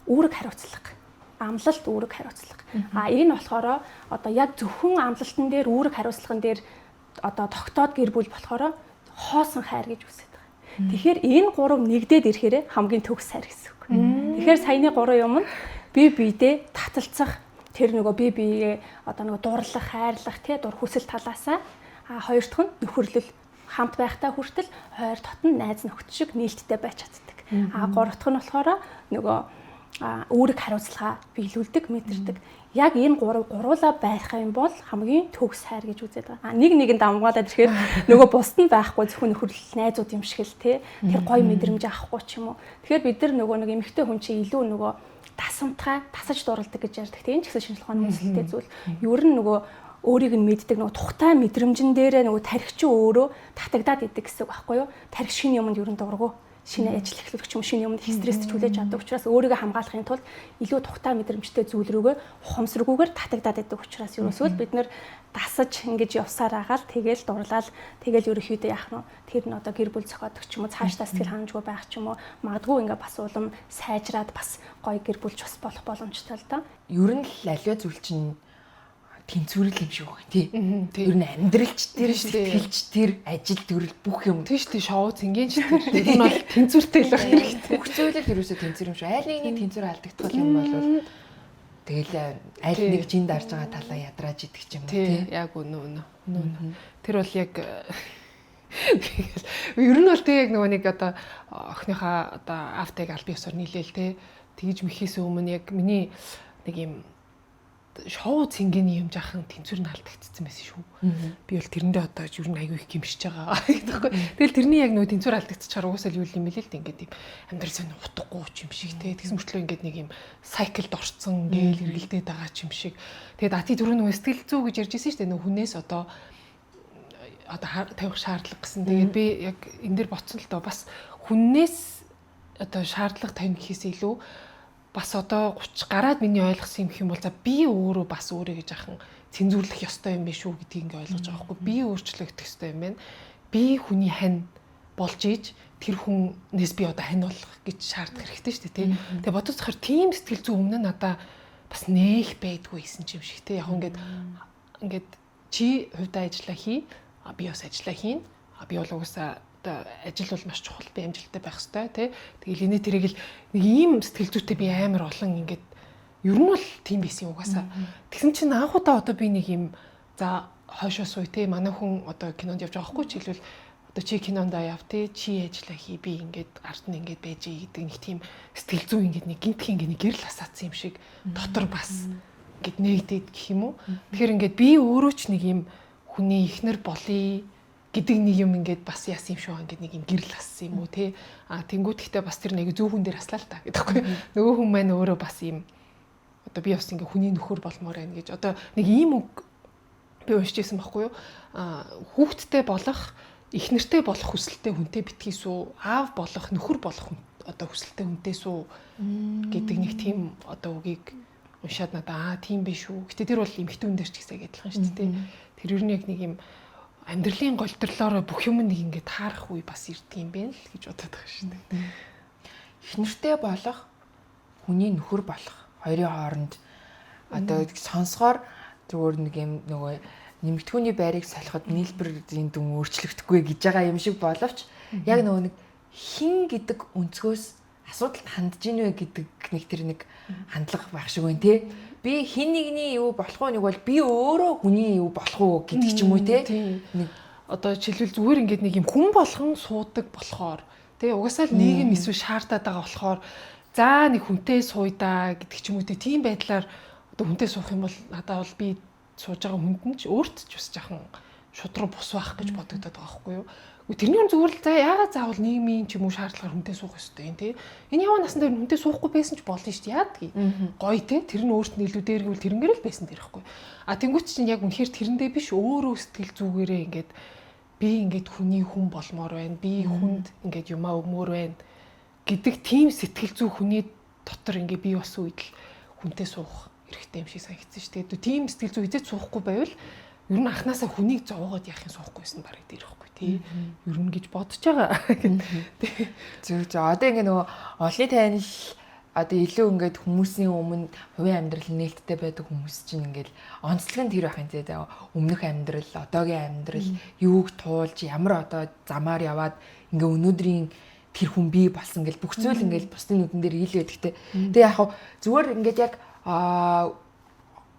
үүрэг хариуцлага. Амлалт үүрэг хариуцлага. Энэ болохоор одоо яг зөвхөн амлалтан дээр үүрэг хариуцлаган дээр одоо тогтоод гэр бүл болохоор хоосон хайр гэж үздэг байгаа. Тэгэхээр энэ 3 нэгдээд ирэхээр хамгийн төгс хайр гэсэн үг. Тэгэхээр саяны 3 юм нь бие биедээ таталцах тэр нөгөө бие биегээ одоо нөгөө дурлах, хайрлах дур хүсэл талаасаа хоёр дахь нь нөхөрлөл хамт байхтай хүртэл хоёр дотн найз нөхд шиг нээлттэй байж чаддаг. Гурав дахь нь болохоор нөгөө үүрэг хариуцлага биелүүлдэг, мэдэрдэг. Яг энэ гуруула байх юм бол хамгийн төгс хайр гэж үзээд байгаа. Нэгэнд амгаалаад ирэхээр нөгөө бусд нь байхгүй зөвхөн нөхөрлөл найзууд юм шиг л тэр гоё мэдрэмж авахгүй ч юм уу. Тэгэхээр бид нар нөгөө нэг эмэгтэй хүн чинь илүү нөгөө тасамтгай тасаж дурладаг гэж ярьдаг. Энэ ч гэсэн шинжлэх ухааны үндэслэлтэй зүйл. Ер нь нөгөө өөрийг нь мэддэг нөгөө тухтай мэдрэмжэн дээрээ нөгөө тархич өөрөө татагдаад идэг гэсэн үг байхгүй юу? Тархич шинэ юмд ер нь дургу. Шинэ ажил эхлүүлэх юм шинэ юмд стресс хүлээж авдаг учраас өөрийгөө хамгаалахын тулд илүү тухтай мэдрэмжтэй зүйл рүүгээ ухамсаргүйгээр татагдаад байдаг учраас ерөөсөө бид нэр дасаж ингэж явсаар агаал тэгэл дурлал тэгэл ерөөхдөө яах нь тэр нь одоо гэр бүл зохиодог ч юм уу цаашдаа сэтгэл ханамжгүй байх ч юм уу магадгүй ингээ бас улам сайжраад бас гоё гэр бүлч бас болох боломжтой л да. Ер нь л аливаа зүйл чинь тэнцвэрэл юм шиг байна тий. Ер нь амьдралч тэр сэтгэлч тэр ажил төрөл бүх юм тий шүү дээ шоу цэнгийн ч тэр ер нь бол тэнцвэртэй л байх хэрэгтэй. Бүх зүйлэл ерөөсөө тэнцвэр юм шиг. Айл нэгний тэнцвэр алдагдах юм бол тэгэл айл нэг жин дарж байгаа талаа ядрааж идэх юм тий. Яг үнэ. Тэр бол яг ер нь бол тий яг нөгөө нэг одоо охиныхаа одоо автыг аль биесээр нийлээл тий. Тэгж мэхээс өмнө яг миний нэг юм шоу цэнгэний юм жаахан тэнцвэр нь алдагдсан байсан шүү. Би бол тэрэндээ одоо ер нь аягүй их гимшиж байгаа гэдэгхгүй. Тэгэл тэрний яг нөгөө тэнцвэр алдагдчихаар уусаал юу юм бэлээ л дээ ингээд юм амьдрал зэн утгагүй ч юм шиг те. Тэгсэн мөртлөө ингээд нэг юм сайклд орцсон гээл эргэлдээд байгаа ч юм шиг. Тэгээд ати түрүү нөгөө сэтгэл зүй гэж ярьж ирсэн шүү дээ. Нөгөө хүнээс одоо тавих шаардлага гэсэн. Тэгээд би яг энэ дэр боцсон л доо бас хүннээс одоо шаардлага тавих гэхээс илүү бас одоо 30 гараад миний ойлгосон юм гэх юм бол за би өөрөө бас өөрийгөө жаахан цензуурлах ёстой юм биш үү гэдгийг ингээ ойлгож байгаа байхгүй. Би өөрчлөгдөх ёстой юм байна. Би хүний хань болж ийж тэр хүнээс би одоо хань болох гэж шаардах хэрэгтэй шүү дээ тий. Тэгээ бодож захаар тийм сэтгэл зүй өмнө надаа бас нээх байдгүй байсан юм шиг тий. Яг ингээд чи хувьдаа ажиллаа хий, би бас ажиллаа хийн. Би бол угаасаа одоо ажил бол маш чухал, би амжилттай байх хэрэгтэй тий. Тэгэл инээ тэрийг л нэг ийм сэтгэл зүйтэй би амар олон ингээд ер нь бол тийм байсан угаасаа. Тэгсэн чинь анхудаа одоо би нэг юм за хойшоо сууй тий. Манай хүн одоо кинонд явж байгаа хгүй ч хэлвэл одоо чи кинонд яв тий. Чи ажиллаа хий, би ингээд ард нь ингээд байж гэдэг нэг тийм сэтгэл зүй ингээд нэг гинтхэн ингээд нэг гэрэл асаацсан юм шиг дотор бас ингээд нэгдээд гэх юм уу. Тэгэхээр ингээд би өөрөө ч нэг юм хүний ихнэр болъё гэдэг нэг юм ингээд бас яасан юм шүү ингээд нэг юм гэрэл ассан юм уу те. Тэнгүүд ихтэй бас тэр нэг зүүн хүн дээр аслаа л та гэдэггүй. Нөгөө хүн маань өөрөө бас юм одоо би бас ингээд хүний нөхөр болмоор байна гэж одоо нэг ийм үг би уншижсэн байхгүй юу. Хүүхдтэй болох, ихнэртэй болох хүсэлтэй хүнтэй битгийс үү, аав болох, нөхөр болох одоо хүсэлтэй хүнтэйс үү гэдэг нэг тийм одоо үгийг уншаад надаа тийм биш үү. Гэтэ тэр бол эмэгтэй хүн дээр ч гэсэн адилхан шүү дээ. Тэр ер нь яг нэг юм амьдралын голтрлоор бүх юм нэг ингээд таарах үе бас ирдэг юм байна л гэж бодоод байгаа шүү дээ. Эхнэртэй болох, хүний нөхөр болох хоёрын хооронд одоо сонсгоор зүгээр нэг юм нөгөө нэмэгдэхүүний байрыг солиход нийлбэрийн дүн өөрчлөгдөхгүй гэж байгаа юм шиг боловч яг нөгөө нэг хин гэдэг өнцгөөс асуудалд хандж ийн вэ гэдэг нэг тэр нэг хандлага байх шиг байна те. Би хин нэгний юу болох уу нэг бол би өөрөө хүний юу болох уу гэдэг ч юм уу те. Нэг одоо жишээлбэл зүгээр ингээд нэг юм хүн болгон суудаг болохоор тэгээ угаасаа л нийгэм эсвэл шаардаад байгаа болохоор за нэг хүнтэй сууйдаа гэдэг ч юм уу тийм байдлаар одоо хүнтэй суух юм бол надад бол би сууж байгаа хүнд нь ч өөрт ч бас жаахан шудраг бус байх гэж бодогдоод байгаа байхгүй юу. Тэрний хүн зүгээр л за яагаад заавал нийгмийн ч юм уу шаардлагаар хүнтэй суух ёстой юм те. Энэ яваа насанд хүнтэй суухгүй байсан ч болно шүү дээ. Яадгийг. Гоё те. Тэр нь өөрт нь илүү дээргүүл тэрнгээр л байсан дээрхгүй. А тэнгуүч чинь яг үнэхээр тэрэндээ биш өөрөө сэтгэл зүгээрээ ингээд би ингээд хүний хүн болмоор байна. Би хүнд ингээд юмаа өгмөр байна гэдэг тийм сэтгэл зүй хүний дотор ингээд би бас үед л хүнтэй суух хэрэгтэй юм шиг санагдсан шүү дээ. Тийм сэтгэл зүй хизээч суухгүй байвал ер нь анханасаа хүнийг зовоогоод яахын суухгүйсэн барыг дээрхгүй тий. Ер нь гэж бодож байгаа. Зөв. Одоо ингээ нөгөө олонний танил одоо илүү ингээд хүмүүсийн өмнө хувийн амьдрал нээлттэй байдаг хүмүүс чинь ингээд онцлог нь тэр байх юм тий. Өмнөх амьдрал, одоогийн амьдрал юуг туулж ямар одоо замаар яваад ингээ өнөөдрийн тэр хүн бий болсон гэл бүх зүйл ингээд бусдын нүдэн дээр ил байдаг тий. Тэгээ яг зүгээр ингээд яг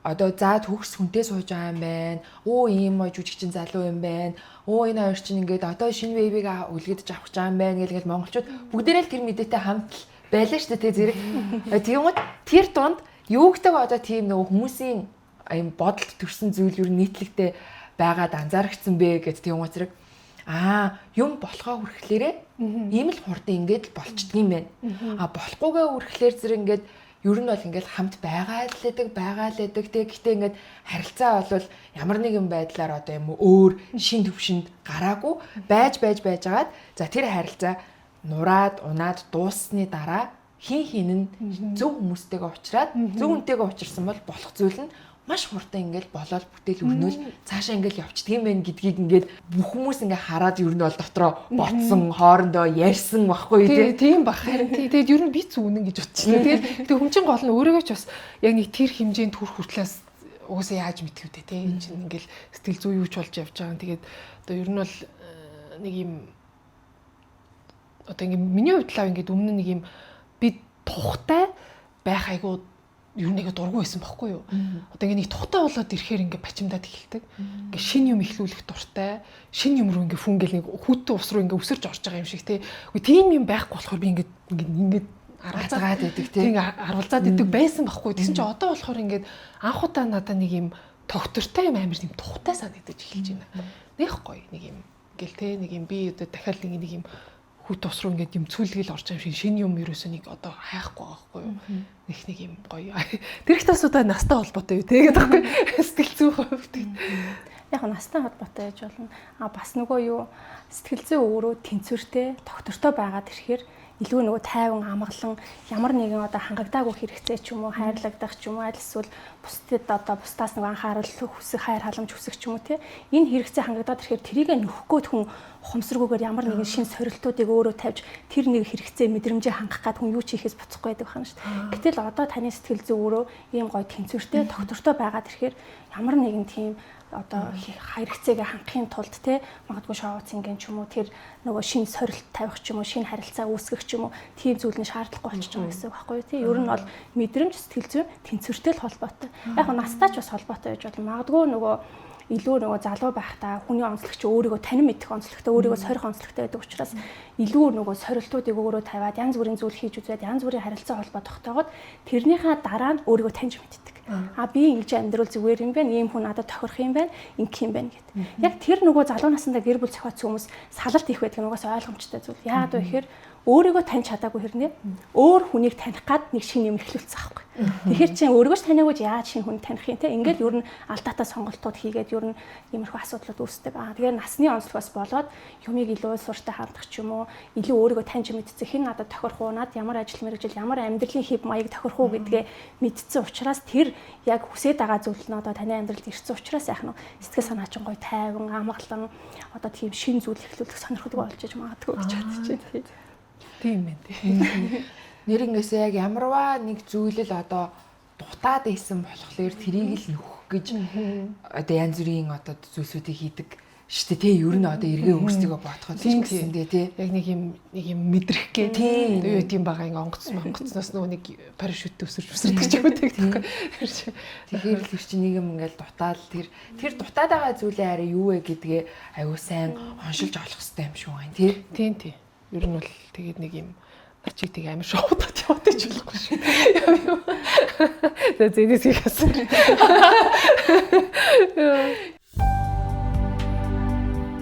одоо за төгс хүнтэй сууж байгаа юм байна. Оо ийм жүжигчин залуу юм байна. Оо энэ хоёр чинь ингээд одоо шинэ бэбиг үлгэдэж авах гэж байгаа юм байна гээл монголчууд бүгдээрээ л тэр мэдээтэй хамт байлаа шүү дээ зэрэг. Тэгмэд тэр дунд юугтайг одоо тийм нөгөө хүмүүсийн юм бодолд төрсэн зүйл юу нийтлэгтэй байгаад анзаарчихсан бэ гэдэг тийм зэрэг. Юм болохоо хүрхлээрээ ийм л хурдан ингээд л болчдөг юм байна. Болохгүйгээ хүрхлээр зэрэг ингээд ер нь бол ингээд хамт байгаа л байдаг тэг. Гэтэ ингээд харилцаа бол ямар нэгэн байдлаар одоо юм өөр шин төвшөнд гараагүй байж байгаад за тэр харилцаа нураад унаад дууссаны дараа хин нь зөв хүмүүстэйгээ уулзраад зөв хүнтэйгээ уулзсан бол болох зүйл нь маш хурдан ингээд болоод бүтээл өрнөөл цаашаа ингээд явчихдаг юм байна гэдгийг ингээд бүх хүмүүс ингээд хараад ер нь бол дотроо ботсон хоорондоо ярьсан байхгүй тийм бах харин тэгээд ер нь би зүгнэн гэж бодчихлоо. Тэгээд хүн чинь гол нь өөрөөч бас яг нэг тэр хэмжээнд хүрх хүртлээс угсаа яаж мэдэх вэ те. Энэ чинь ингээд сэтгэл зүй юуч болж явж байгаа. Тэгээд одоо ер нь бол нэг юм одоо ингээд миний хувьд л ингээд өмнө нэг юм би тухтай байх айгуу ер нь нэг дургүй байсан байхгүй юу. Одоо ингээ нэг тухтай болоод ирэхээр ингээ бачимдаад эхэлдэг. Ингээ шин юм ихлүүлэх дуртай. Шин юм руу ингээ фүнгэл нэг хүүтэн ус руу ингээ өсөрж орж байгаа юм шиг тий. Үгүй тийм юм байхгүй болохоор би ингээ аргалзаад байдаг тий. Ингээ аргалзаад идэг байсан байхгүй. Тэгсэн чинь одоо болохоор ингээ анхудаа надаа нэг юм тогтвортой юм амар юм тухтай санагдаж эхэлж байна. Нэх гоё нэг юм ингээл тий нэг юм би одоо дахиад нэг юм хүүт ус руу ингээд юм цүлгэл орж байгаа юм шиг шинэ юм ерөөсөө нэг одоо хайхгүй байхгүй юу. Нэг юм гоё. Тэр их тасуудаа настай холбоотой юу тэгээд байхгүй сэтгэл зүй хувьд. Яг настай холбоотой гэж болно. Бас нөгөө юу сэтгэл зүй өөрөө тэнцвэртэй, тогтвортой байгаад ирэхээр илүү нөгөө тайван амгалан ямар нэгэн одоо хангагдаагүй хэрэгцээ ч юм уу хайрлагдах ч юм уу аль эсвэл бусдад одоо бусдаас нэг анхаарал хүсэх хайр халамж хүсэх ч юм уу те энэ хэрэгцээ хангагдаад ирэхээр тэрийг нөхөх гээд хүн ухамсаргүйгээр ямар нэгэн шин сорилтуудыг өөрөө тавьж тэр нэг хэрэгцээ мэдрэмжээ хангах гад хүн юу ч хийхээс буцахгүй байдаг хана шүү дээ. Гэтэл одоо таны сэтгэл зүй өөрөө ийм гоё тэнцвэртэй тогтвортой байгаад ирэхээр ямар нэгэн тийм одоо хэрэгцээгээ хангахын тулд те магадгүй шоуцингийн ч юм уу тэр нөгөө шин сорилт тавих ч юм уу шин харилцаа үүсгэх ч юм уу тийм зүйл нь шаардлагагүй болчих юм гэсэн үг байхгүй тий. Ер нь бол мэдрэмж сэтгэл зүй тэнцвэртэй л холбоотой. Яг нь настаач бас холбоотой гэж бодлоо. Магадгүй нөгөө илүү нөгөө залуу байхдаа хүний онцлогч өөрийгөө танин мэдэх онцлогтой өөрийгөө сорих онцлогтой байдаг учраас илүү нөгөө сорилтуудыг өөрөө тавиад янз бүрийн зүйл хийж үзээд янз бүрийн харилцаа холбоо тогтоогоод тэрнийхээ дараа нь өөрийгөө таньж мэддэг. Би ингэж амьдрал зүгээр юм байна, ийм хүн надад тохирох юм байна, ингэх юм байна гэдэг. Яг тэр нөгөө залуу насндаа гэр бүл зохиоцсон хүмүүс салалт их байдаг нь угаасаа ойлгомжтой зүйл. Яагаад вэ гэхээр өөрийгөө таньж чадаагүй хэрнээ өөр хүнийг таних гад нэг шинэ юм эхлүүлсэн аахгүй. Тэгэхээр чи өөрийгөө ч танаагүй яаж шинэ хүн таних юм те. Ингээд ер нь алдаатай сонголтууд хийгээд ер нь иймэрхүү асуудлууд үүсдэг. Тэгээ насны онцлогоос болоод юмыг илүү суурьтай хандах ч юм уу, илүү өөрийгөө таньж мэдцэх хэн надад тохирох уу, над ямар ажил мэргэжил, ямар амьдралын хэв маяг тохирох уу гэдгээ мэдцэн учраас тэр яг хүсээд байгаа зүйл нь одоо таны амьдралд ирсэн учраас яах нь сэтгэл санаа чинь гоё тайван, амгалан одоо тийм шин зүйл эхлүүлэх сонирхолтой болж иж магадгүй гэж бодож байна. Тийм ээ. Нэрнгээсээ яг ямарваа нэг зүйлэл одоо дутаад байсан болохоор тэрийг л нөхөх гэж одоо янз бүрийн одоо зүйлсүүдийг хийдэг штэ тий. Ер нь одоо эргээ өнгөсдөгөө бодоход ч гэсэн тий. Яг нэг юм мэдрэх гээ тий. Юу тийм байгаа ингээ онгоцноос нөгөө нэг парашют өсөрдөг ч юм уу тийм. Тэгэхээр л чи нэг юм ингээл дутаал тэр дутаад байгаа зүйлээ арай юу вэ гэдгээ аюу сайн оншилж олох хэрэгтэй юм шиг байна тий. Тийм. Ер нь бол тэгээд нэг юм начиг тэг амар шоудаад яваад ч болохгүй шүү. За зэнэс хийсэн.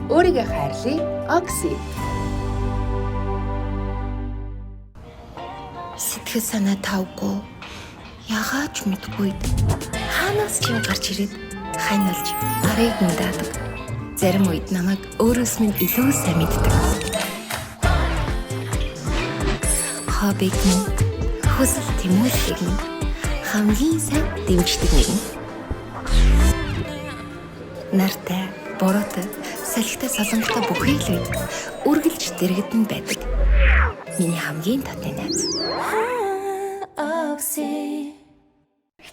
Өөрийгөө хайрлая. Окси. Сэтгэл санаа тавгүй яагаад ч мэдгүй хаанаас ч юм гарч ирээд хайнуулж барыг мэдээдэг. Зарим үед намайг өөрөөс минь илүү сайн мэддэг. Хоббиг минь хүсэл тэмүүллийг минь хамгийн сайн дэмждэг нэгэн. Нартай, бороотой, салхитай солонготой бүхий л үед үргэлж дэрэгдэн байдаг. Миний хамгийн татны найз.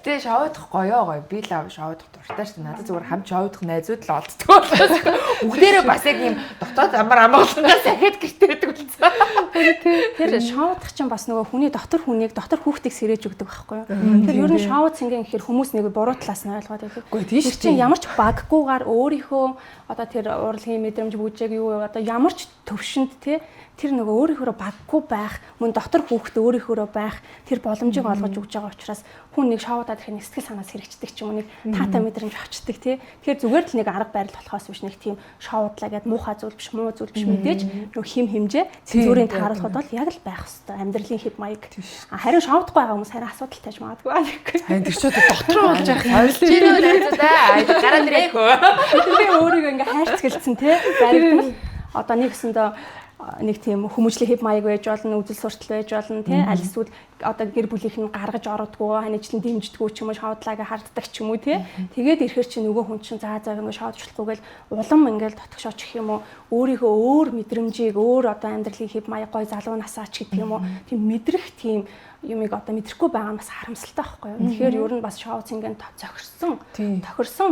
Гэтэ шоудах гоё. Би л шоудах дуртай шүү. Надад зүгээр хамт шоудах найзууд л олддог болохоос бүгдээрээ бас яг юм дотоод амар амгалангаас ахад гэртээ байдаг болсон. Тэр шоудах чинь бас нөгөө хүний дотор хүүхдийг сэрэж өгдөг байхгүй юу? Тэр ер нь шоуд синген гэхээр хүмүүс нэг буруу талаас нь ойлгоод байдаг. Тэр чинь ямар ч баггүйгээр өөрийнхөө одоо тэр урлагийн мэдрэмж бүжээг юу одоо ямар ч төвшөнд тэр нөгөө өөрийнхөө баггүй байх, мөн дотор хүүхэд өөрийнхөө байх тэр боломжийг олгож өгч байгаа учраас хүн нэг шоудаад их сэтгэл санаас хэрэгждэг ч юм уу нэг таатай мэдрэмж авчдаг тий. Тэгэхээр зүгээр л нэг арга барил болохоос биш нэг тийм шоудлаа гэд муухай зүйл биш, муу зүйл биш мэдээж нөгөө хим хэмжээ цензурын тааруулахад бол яг л байх хэвээр амьдралын хэв маяг. Харин шоудахгүй байгаа хүмүүс харин асуудал тааж магадгүй. Харин тэр ч дотроо болж явах Чи нөө найзуудаа гараад ирээхөө. Тэгээ өөрийгөө ингээ хайрцгэлцэн тий. Баригдмал одоо нэг гэсэндээ нэг тийм хүмүүжлийн хэв маяг байж болно, үзэл суртал байж болно тий. Аль эсвэл одоо гэр бүлийнх нь гаргаж ородгоо, ханижлан дэмждэггүй ч юм уу, шоудлаагаа харддаг ч юм уу тий. Тэгээд ирэхэр чи нөгөө хүн чинь заа ингээ шоудлахгүйгээл улам ингээл дотгошооч гэх юм уу, өөрийнхөө өөр мэдрэмжийг, өөр одоо амьдралын хэв маяг гой залуу насаач гэдэг юм уу, тийм мэдрэх тийм юмыг одоо мэдрэхгүй байгаа нь бас харамсалтай байхгүй юу. Тэгэхээр ер нь бас шоу цэнгийн тохирсон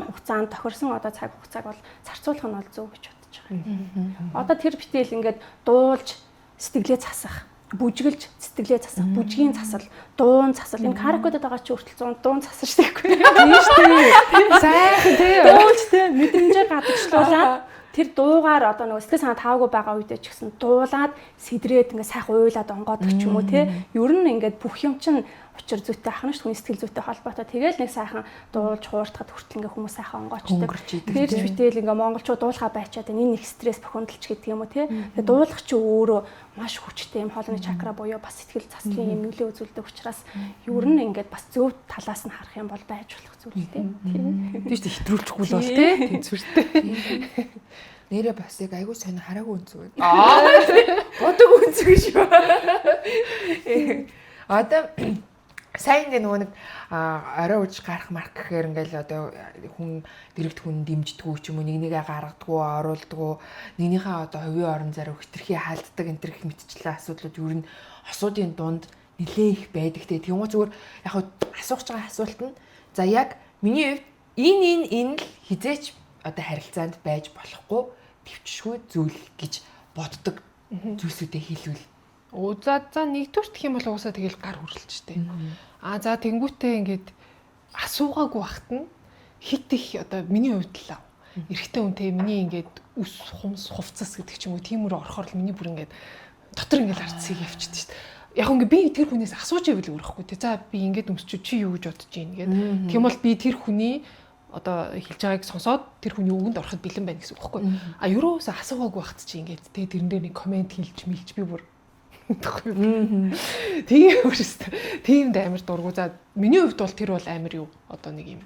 хугацаанд тохирсон одоо цаг хугацааг бол зарцуулах нь бол зөв гэж бодож байгаа. Одоо тэр битэл ингээд дуулж сэтгэлээ засах, бүжгэлж сэтгэлээ засах, бүжгийн засал, дуун засал. Энэ каракодод байгаа чи хүртэл 100 дуун засаж штийхгүй. Тийм шүү. Сайхан тий. Дуулж тий мэдрэмжээ гадагшлуулаад тэр дуугаар одоо нөгөө сэтгэл санаа таваагүй байгаа үедээ ч гэсэн дуулаад сэдрээд ингээ сайхан уйлаад онгоодог ч юм уу тий. Ер нь ингээд бүх юм чинь учир зүйтэй ахна шүү, хүний сэтгэл зүйтэй холбоотой. Тэгэл нэг сайхан дуулж хууртахад хүртэл ингээ хүмүүс сайхан онгоочдаг. Тэр ч битэл ингээ монголчууд дуулахаа байчаад энэ их стресс бохиндолч гэдэг юм уу тий. Тэгээ дуулах чи өөрөө маш хүчтэй юм хоолны чакра буюу бас сэтгэл заслын юм нөлөө үзүүлдэг учраас ер нь ингээд бас зөв талаас нь харах юм бол байж болох зүйл тий. Тийм шүү, хэтрүүлчихгүй л бол тий. Тэнцвэртэй. Нэрээ бас яг айгүй сони хараагүй үнцэг. Бодог үнцэг шүү. Одоо сайн ингээ нөгөө нэг орой уж гарах марк гэхээр ингээл одоо хүн дэрэгд хүн дэмждэггүй ч юм уу, нэгнийгээ гаргадаггүй, оруулдаггүй, нэгнийхээ одоо хувийн орон зайг хитрхи хаалддаг энэ төр их мэдчлээ асуудлууд ер нь осуудын дунд нэлээ их байдаг те. Тэгмээ зүгээр яг асууж байгаа асуулт нь за яг миний хувьд энэ л хизээч одоо харилцаанд байж болохгүй төвчшгүй зүйл гэж боддог зүйлсүүдээ хэлвэл. За нэгдүгээр гэх юм бол уусаа тэгэл гар хүрэлчтэй. За тэнгуүтээ ингээд асуугаагүй бахт нь хит их одоо миний хувьд л эрэгтэй үнтэй миний ингээд үс хумс хувцас гэдэг ч юм уу тиймэр орохоор л миний бүр ингээд дотор ингээд арцыг явчихдаг шүү дээ. Яг ингээд би тэр хүнээс асууж ивэл өрөхгүй те. За би ингээд өмсч чи юу гэж бодож байна гэдэг. Тийм бол би тэр хүний одоо хэлж байгааг сонсоод тэр хүний үгэнд ороход бэлэн байна гэсэн үг байхгүй. Ерөөсөө асуугаагүй бахт чи ингээд те тэрэн дээр нэг комент хэлж мэлж би бүр Тийм өөрөөсөө тиймд амар дургу. За миний хувьд бол тэр бол амар юу одоо нэг юм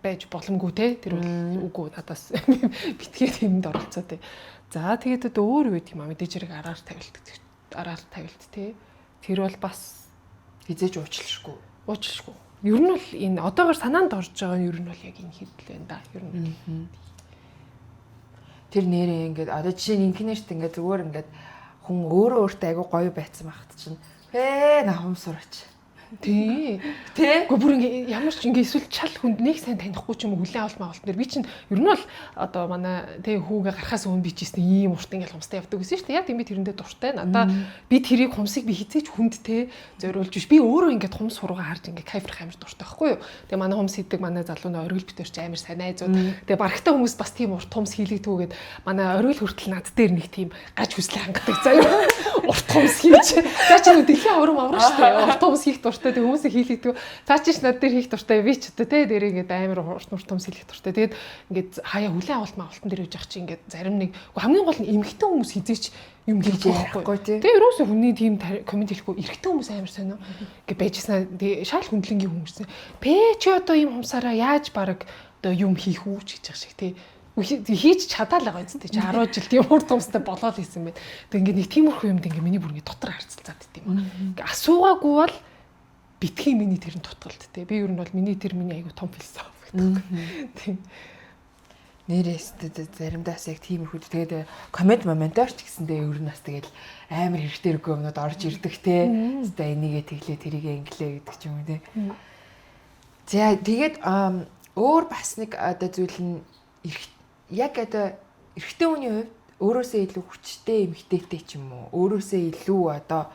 байж боломгүй те. Тэр бол үгүй надаас битгий тиймд оролцоо те. За тэгээд одоо өөр юу гэх юм аа мэдээж хэрэг араар тавилт те. Тэр бол бас хизээж уучлахгүй. Ер нь бол энэ одоогоор санаанд орж байгаа нь ер нь бол яг энэ хэдэл байна да. Ер нь. Тэр нэрээ ингээд одоо жишээ нь инхнэ штт ингээд зүгээр ингээд хүн өөрөө өөртөө айгу гоё байцсан байхад чинь нахам сураач. Тий. Гэхдээ бүр ингээ ямар ч ингээ эсвэл чал хүнд нэг сайн танихгүй ч юм уу хүлэн авалт маавалт нэр би чинь ер нь бол одоо манай тий хүүгээ гарахаас өмнө би ч гэсэн ийм урт ингээ хумстай явдаг гэсэн шүү дээ. Яг тийм би тэрэндээ дуртай. Надаа би тэрийг хумсыг би хизээч хүнд тий зориулж биш. Би өөрөө ингээ хумс сургаа харж ингээ кайфрах амар дуртай байхгүй юу. Тэгээ манай хумс хийдэг манай залуунаа оргил битэрч амар сайн найзууд. Тэгээ барагтай хүмүүс бас тийм урт хумс хийлэгдвүгээд манай оргил хүртэл над дээр нэг тийм гаж хүслээ хангадаг заяа. Урт хумс хийж. За чи дэлхийн аврам шүү дээ. Урт хумс хийх дуртай. Тэгээ хүмүүсийг хийлэгдв. Цаа чиш над дээр хийх дуртай би ч одоо те дээр ингээд амар урт томс хийх дуртай. Тэгээд ингээд хаяа хүлэн авалт маавалтан дээр үж явах чи ингээд зарим нэг хамгийн гол нь эмэгтэй хүмүүс хизээч юм хийж байхгүй тий. Тэгээ ерөөсөө хүний тийм комент хэлэхгүй эрэгтэй хүмүүс амар сонио ингээд байжснаа шал хүндлэнгийн хүмүүс. Пэ чи одоо юм хумсараа яаж баг одоо юм хийх үү гэж байгаа шиг тий. Хийж чадаалаа гоё зү чи 10 жил тийм урт томстой болоод хийсэн байт. Тэгээ ингээд нэг тиймэрхүү юмд ингээд миний бүр ингээд дотор харцалцаад дит юм. Ингээд асуугаагүй бол битгий миний тэр нь тутгалд те. Би ер нь бол миний тэр миний айгу том философи гэдэг. Тийм. Нэрээс заримдаас яг тиймэрхүү тэгээд коммент моментоор ч гэсэндээ ер нь бас тэгээд амар хэрэгтэй юмнууд орж ирдэг те. Хэвээ энийгээ тэглээ тэрийгээ инглээ гэдэг ч юм уу те. За тэгээд өөр бас нэг одоо зүйл нь яг одоо эрэгтэй хүний хувьд өөрөөсөө илүү хүчтэй эмэгтэйтэй ч юм уу өөрөөсөө илүү одоо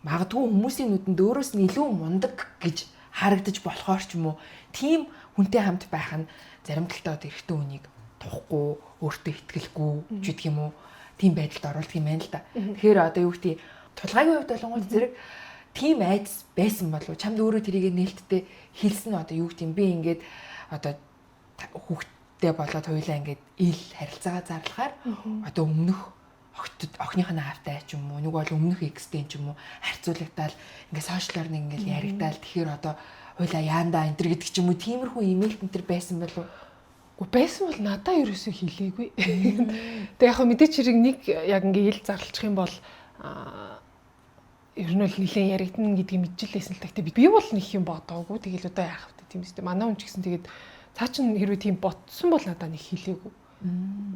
магадгүй хүмүүсийн нүдэнд өөрөөс нь илүү мундаг гэж харагдаж болохоор ч юм уу тийм хүнтэй хамт байх нь зарим талдаа эрэгтэй хүнийг тухгүй өөртөө итгэлгүй ч гэдэг юм уу тийм байдалд оруулдаг юм байна л да. Тэгэхээр одоо юу гэдэг тулгайгийн хувьд болонгууд зэрэг тийм айдас байсан болов чамд өөрөө тэрийг нээлттэй хэлсэн одоо юу гэдэг юм би ингээд одоо хүүхдтэй болоод хоёулаа ингээд ил харилцаагаа зарлахаар одоо өмнөх охиных нь аавтай ч юм уу нэг бол өмнөх экстэй ч юм уу харьцуулагдаад ингээд сошиалор нэг ингээд яригдаал тэгэхээр одоо хоёлаа яандаа энэ төр гэдэг ч юм уу тиймэрхүү имэйл энэ төр байсан болов уу байсан бол надаа ерөөсөө хэлээгүй. Тэгээ яг мэдээч хэрэг нэг яг ингээд ил зарлчих юм бол ер нь л нэлээд яригдана гэдгийг мэдчихлээсэн л та. Би бол нэг юм бодоогүй. Тэгэл одоо яах вэ тийм үстэй. Манай хүн ч гэсэн тэгээд цаа чин хэрвээ тийм ботсон бол надаа нэг хэлээгүй.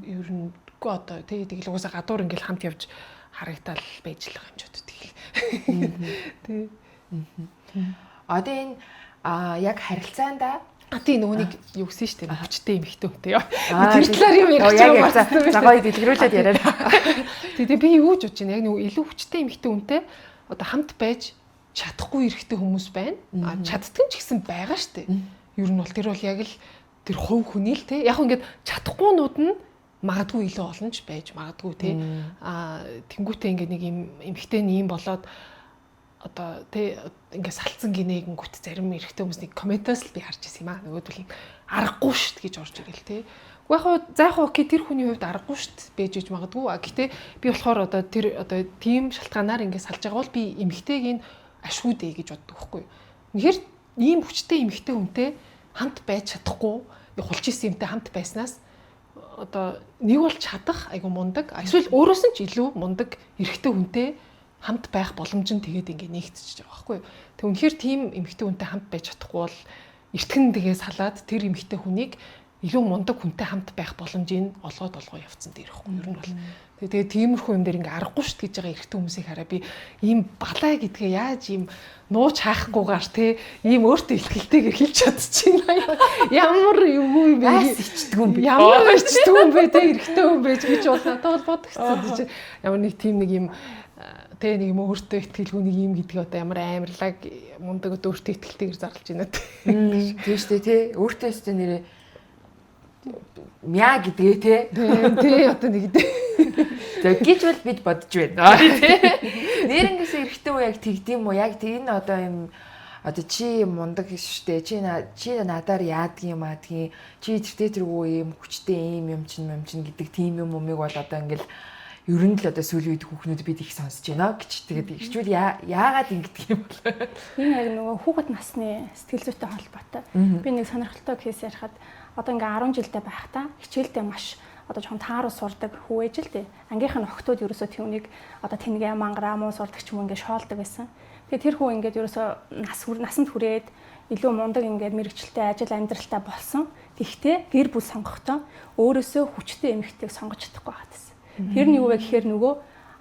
Ер нь үгүй одоо тэгэл угаасаа гадуур ингээл хамт явж харагдаал байж л байгаа юм ч одоо тэгэл. Тий. Одоо энэ яг харилцаанда тийм нөгөө нэг юу гэсэн штеп хүчтэй эмэгтэй үнтэй яа. Тэр талаар юм ярих юм байна. За гоё дэлгэрүүлээд яриа. Тэгээ би юу гэж бодож байна яг нөгөө илүү хүчтэй эмэгтэй үнтэй одоо хамт байж чадахгүй эрэгтэй хүмүүс байна. Чаддсан ч гэсэн байгаа штеп. Ер нь бол тэр бол яг л тэр хувь хүний л те яг ингээд чадахгүйнууд нь магадгүй илүү олон ч байж магадгүй те тэнгуүтээ ингээд нэг юм эмэгтэй нь юм болоод одоо те ингээд салцсан гинэгэнгүүт зарим эрэгтэй хүмүүс нэг комментоос л би харж ирсэн юм аа нөгөөдөл аргагүй шít гэж орж ирэл те яг хоо заах окей тэр хүний хувьд аргагүй шít байж иж магадгүй гэхдээ би болохоор одоо тэр одоо тийм шалтгаанаар ингээд салж байгаа бол би эмэгтэйг нь ашгүй дээ гэж боддог байхгүй үнэхээр ийм хүчтэй эмэгтэй хүнтэй хамт байж чадахгүй хулж исэн юмтай хамт байснаас одоо нэг бол чадах айгу мундаг эсвэл өөрөөс нь ч илүү мундаг эрэгтэй хүнтэй хамт байх боломж нь тэгээд ингээ нэгтчихэж байгаа байхгүй. Тэг үнэхээр тийм эмэгтэй хүнтэй хамт байж чадахгүй бол эртгэн тэгээ салаад тэр эмэгтэй хүнийг илүү мундаг хүнтэй хамт байх боломжийг олгоод явцсан дээр ихгүй. Ер нь бол тэгээ тиймэрхүү юм дээр ингээ аргагүй шít гэж байгаа эрэгтэй хүмүүсийг хараа би ийм балай гэдгээ яаж ийм нууч хаахгүйгээр те ийм өөртөө ихтгэлтэйгээр хэлж чадчихна. Ямар юу юм бэ? Ичдэг юм бэ? Ямар ичдэг юм бэ те эрэгтэй хүн байж гэж бол надад бол бодогцсон чинь ямар нэг тийм нэг юм тэ нэг юм өөртөө ихтгэлгүй нэг юм гэдэг одоо ямар амарлаг мундаг өөртөө ихтгэлтэйгээр зарлж байна те. Тийм шүү дээ те өөртөө өстэй нэрээ мяа гэдгээ те. Тий одоо нэг За гэж бол бид бодож байна. Нэрнгэс эрэхтэй уу яг тэгдэм үү? Яг энэ одоо юм одоо чи мундаг штэ. Чи надаар яадаг юм аадгийн. Чи тэртээ тэргүй юм хүчтэй юм чинь гэдэг тийм юм өмиг бол одоо ингээл ер нь л одоо сүүлийн үед хүүхнүүд бид их сонсож байна гэж тэгээд ирчүүд яагаад ингэдэг юм бол Энэ яг нөгөө хүүхэд насны сэтгэл зүйтэй холбоотой. Би нэг сонирхолтой кейс ярихад одоо ингээ 10 жилдээ байхдаа хичээлдээ маш одоо жоохон тааруу сурдаг хүү ээж л дээ. Ангийнх нь охтууд ерөөсөө түүнийг одоо тэнгээ мангара муу сурдаг ч юм ингээ шоолдог байсан. Тэгээ тэр хүү ингээд ерөөсөө насанд хүрээд илүү мундаг ингээд мэрэгчлээ ажил амьдралтай болсон. Тэгтээ гэр бүл сонгохдоо өөрөөсөө хүчтэй эмэгтэйг сонгож чадахгүй байгаадсэн. Тэр нь юу вэ гэхээр нөгөө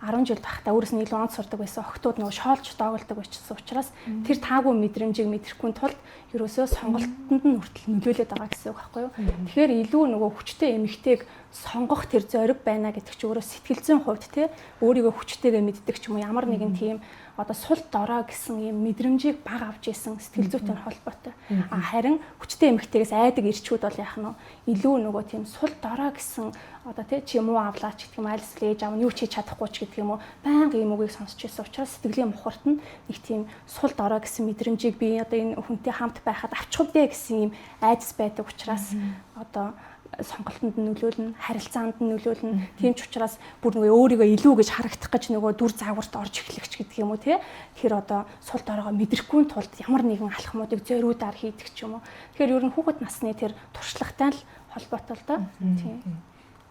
10 жил байхдаа өөрөөс нь илүү онц сурдаг байсан охтууд нөгөө шоолж доголдог байсан учраас тэр таагүй мэдрэмжийг мэдрэхгүй тулд ерөөсөө сонголтонд нь хүртэл нөлөөлөд байгаа гэсэн үг байхгүй юу. Тэгэхээр илүү нөгөө хүчтэй эмэгтэйг сонгох тэр зориг байна гэдэг чи өөрөө сэтгэл зүйн хувьд те өөрийгөө хүчтэйгээ мэддэг ч юм уу ямар нэгэн тийм одоо сул дорой гэсэн юм мэдрэмжийг баг авч исэн сэтгэл зүйтэй холбоотой. Харин хүчтэй эмэгтэйгээс айдаг ирчүүд бол яах нь илүү нөгөө тийм сул дорой гэсэн одоо тий чи юм уу авлаач гэх юм айлс ээж аав нь юу ч хийж чадахгүй ч гэдэг юм уу байнга ийм үгийг сонсч байсан учраас сэтгэлийн мухарт нь нэг тийм сул дорой гэсэн мэдрэмжийг би одоо энэ хүнтэй хамт байхад авчих вэ гэсэн юм айдас байдаг учраас одоо сонголтонд нь нөлөөлнө, харилцаанд нь нөлөөлнө. Тийм ч учраас бүр нөгөө өөрийгөө илүү гэж харагдах гэж нөгөө дүр загварт орж эхлэгч гэдэг юм уу тий. Тэр одоо сул доройгоо мэдрэхгүй тулд ямар нэгэн алхмуудыг зориудаар хийдэг ч юм уу. Тэгэхээр ер нь хүүхэд насны тэр туршлагатай л холбоотой л доо.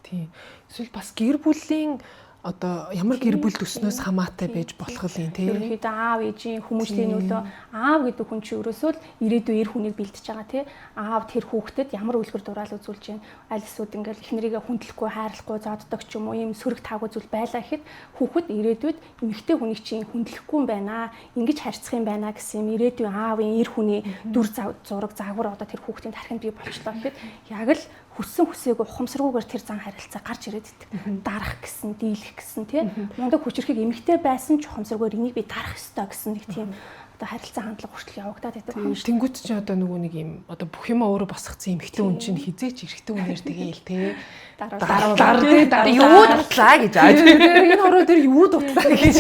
Тийм. Эсвэл бас гэр бүлийн одоо ямар гэр бүл төснөөс хамаатай байж болох юм тийм. Ерөнхийдөө аав ээжийн хүмүүжлийн нөлөө аав гэдэг хүн чинь ерөөсөө л ирээдүйн эр хүнийг бэлдэж байгаа тий. Аав тэр хүүхдэд ямар үлгэр дураал үзүүлж байна. Аль эсвэл ингээл эхнэрийгээ хүндлэхгүй, хайрлахгүй, зоддог ч юм уу ийм сөрөг таагүй зүйл байлаа гэхэд хүүхэд ирээдүйд эмэгтэй хүнийг чинь хүндлэхгүй юм байна. Ингэж харьцах юм байна гэсэн юм ирээдүйн аавын эр хүний дүр зураг загвар одоо тэр хүүхдийн тархинд бий болчлоо гэхэд яг л хүссэн хүсээгүй ухамсаргүйгээр тэр зан харилцаа гарч ирээд идэг. Дарах гэсэн, дийлэх гэсэн тий. Мундаг хүчрэхийг эмэгтэй байсан ч ухамсаргүйгээр энийг би дарах ёстой гэсэн нэг тийм одоо харилцаа хандлага хүртэл явагдаад байдаг юм шиг. Тэнгүүт чи одоо нөгөө нэг юм одоо бүх юм өөрөө босгоцсон эмэгтэй хүн чинь хизээч эрэгтэй хүнээр тэгээл тий. Дараа юу дутлаа гэж ааж. Энэ ороо тэр юу дутлаа гэж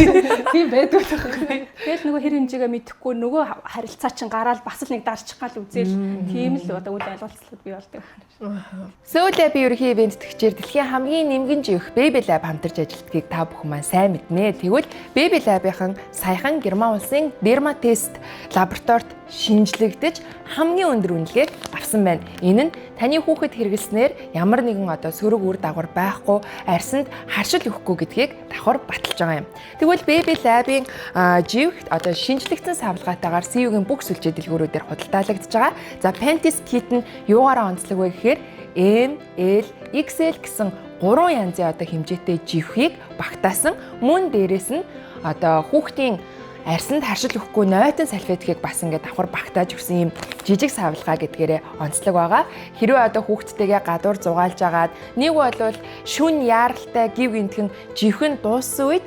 тийм байдаг байхгүй. Тэгэл нөгөө хэр хэмжээгээ мэдэхгүй нөгөө харилцаа чинь гараад бас л нэг дарчих гал үзэл тийм л одоо үл ойлголцлууд бий болдог. Сүүлдээ би ерөнхий ивент төгчээр дэлхийн хамгийн нэмгэн жиөх Baby Lab хамтарч ажилладгийг та бүхэн маань сайн мэднэ. Тэгвэл Baby Lab-ийн саяхан Герман улсын Dermatest лабораторид шинжлэгдэж хамгийн өндөр үнэлгээг авсан байна. Энэ нь таны хүүхэд хэрэглэснээр ямар нэгэн одоо сөрөг үр дагавар байхгүй, арьсанд харшил өгөхгүй гэдгийг давхар баталж байгаа юм. Тэгвэл Baby Lab-ийн жиөх одоо шинжлэгдсэн савлгаатайгаар CU-гийн бүх сүлжээ дэлгүүрүүдээр худалдаалагдж байгаа. За Pantis Kit нь юугаараа онцлог вэ гэхээр M, L, XL гэсэн 3 янзын одоо хэмжээтэй жиөхийг багтаасан. Мөн дээрэс нь одоо хүүхдийн арьсанд харшил өгөхгүй нойтон салфеткийг бас ингээд давхар багтааж өгсөн юм жижиг савлгаа гэдгээрээ онцлог байгаа. Хэрвээ одоо хүүхдтэйгээ гадуур зугаалж агаад нэг болвол шүн яаралтай гів гинтхэн жихэн дууссан үед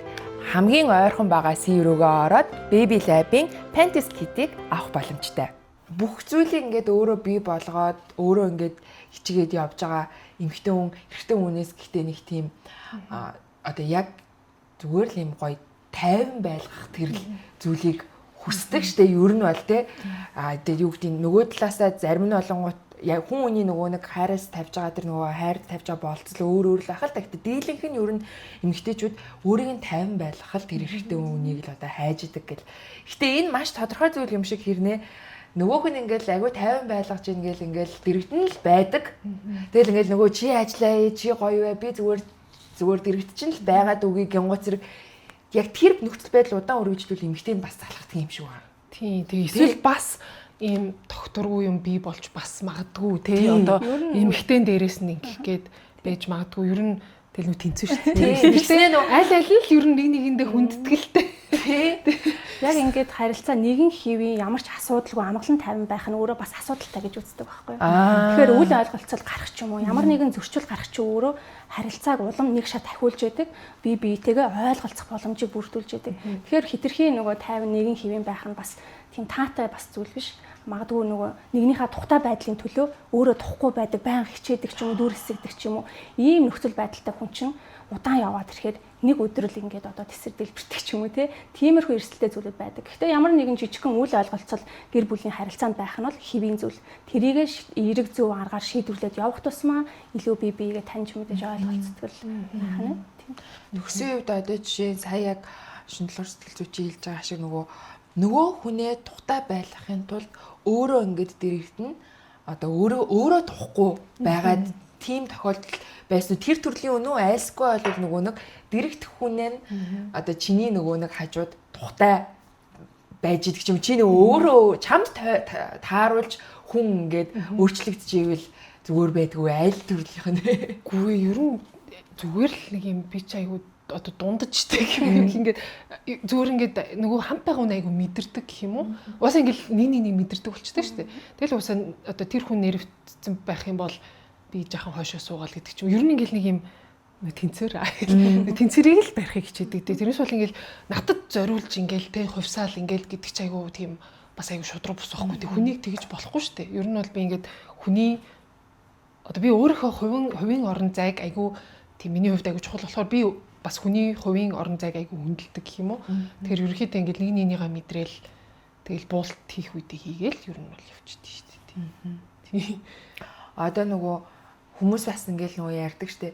хамгийн ойрхон байгаа CU-рөөгөө ороод Baby Lab-ийн Pantis Kit-ийг авах боломжтой. Бүх зүйлийг ингээд өөрөө бий болгоод өөрөө ингээд хичээгээд явж байгаа эмэгтэй хүн эрэгтэй хүнээс гэхдээ нэг тийм одоо яг зүгээр л юм гоё тайван байлгах тэр зүйлийг хүсдэг штэ ер нь бол те тэгээд юу гэдэг нөгөө талаасаа зарим нь олонгууд яг хүн хүний нөгөө нэг хайраас тавьж байгаа тэр нөгөө хайр тавьж байгаа болцол өөр л ахал тагт дийлэнх нь ер нь эмэгтэйчүүд өөрийг нь тайван байлгах л тэр эрэгтэй хүнийг л одоо хайж идэг гэл. Гэтэ энэ маш тодорхой зүйл юм шиг хэрнээ нөгөөх нь ингээл агүй тайван байлгаж ийн гэл ингээл дэрэгдэн л байдаг. Тэгэл ингээл нөгөө чи ажиллаа чи гоё вэ би зүгээр дэрэгт чинь л байгаад үгүй гингуц зэрэг яг тэр нөхцөл байдал удаан үргэлжлүүл эмэгтэй нь бас залхдаг юм шиг байна. Тийм. Тэгээ эсвэл бас ийм тогтургүй юм бий болж бас магадгүй тий одоо эмэгтэй дээрээс нь ингэх гээд байж магадгүй ер нь тэл нүү тэнцэн шүү дээ. Тэгснэ нөө аль л ер нь нэг нэгэндээ хүндэтгэлтэй. Яг ингээд харилцаа нэгэн хэвийн ямар ч асуудалгүй амгалан тайван байх нь өөрөө бас асуудалтай гэж үздэг байхгүй юу. Тэгэхээр үл ойлголцол гарах ч юм уу ямар нэгэн зөрчил гарах ч өөрөө харилцааг улам нэг шат ахиулж яадаг, бие биетэйгээ ойлголцох боломжийг бүрдүүлж яадаг. Тэгэхээр хитрхи нөгөө тайван нэгэн хэвийн байх нь бас тийм таатай бас зүйл биш. Магадгүй нөгөө нэгнийхээ тухтай байдлын төлөө өөрөө тухгүй байдаг, байнга хичээдэг ч юм уу, дүр хэсэгдэг ч юм уу. Ийм нөхцөл байдалтай хүн чинь удаан яваад ирэхэд нэг өдөр л ингээд одоо тесэр дэлбэрдэг ч юм уу тиймэрхүү эрсдэлтэй зүйлүүд байдаг. Гэхдээ ямар нэгэн жижигхэн үйл ойлголцол гэр бүлийн харилцаанд байх нь бол хэвийн зүйл. Тэрийг эерэг зөв аргаар шийдвэрлээд явах тусмаа илүү бие биегээ таньж мэдэж ойлголцдог л байх нь. Төгсийн үед одоо жишээ сая яг шинжилгээ сэтгэл зүйчийн хэлж байгаа шиг нөгөө хүнээ тухтай байлгахын тулд өөрөө ингээд дэрэгдэн одоо өөрөө тухгүй байгаад тийм тохиолдол байсан. Тэр төрлийн өнөө айлсгүй бол нөгөө нэг дэрэгдэх хүнээ одоо чиний нөгөө нэг хажууд тухтай байж идэг юм. Чи өөрөө чамд тааруулж хүн ингээд өөрчлөгдөж ивэл зүгээр байдгүй айл төрлийнх нь. Гүй ер нь зүгээр л нэг юм би ч айгу одоо дундаж штэ гэх юм ингээд зүгээр ингээд нөгөө хамт байгаа хүн айгу мэдэрдэг гэх юм уу? Уусаа ингээд нэг мэдэрдэг болчтой штэ. Тэгэл уусаа одоо тэр хүн нэрвцсэн байх юм бол би жаахан хойшоо суугаал гэдэг чинь ер нь ингээд нэг юм тэнцэрийг л барихыг хичээдэг. Тэрнээс бол ингээд надад зориулж ингээд те хувьсаал ингээд гэдэг чи айгу тийм бас айгу шудраг бус байхгүй те хүнийг тэгж болохгүй штэ. Ер нь бол би ингээд хүний одоо би өөрийнхөө хувийн орон зайг айгу тийм миний хувьд айгу чухал болохоор би бас хүний хувийн орон зайг айгу хүндэлдэг гэх юм уу. Тэгэхээр ерөөхдөө ингээд нэг нэгнийгаа мэдрээл тэгэл буулт хийх үедээ хийгээл ер нь бол явчихдээ шүү дээ. Одоо нөгөө хүмүүс бас ингээд нөгөө ярьдаг штэ.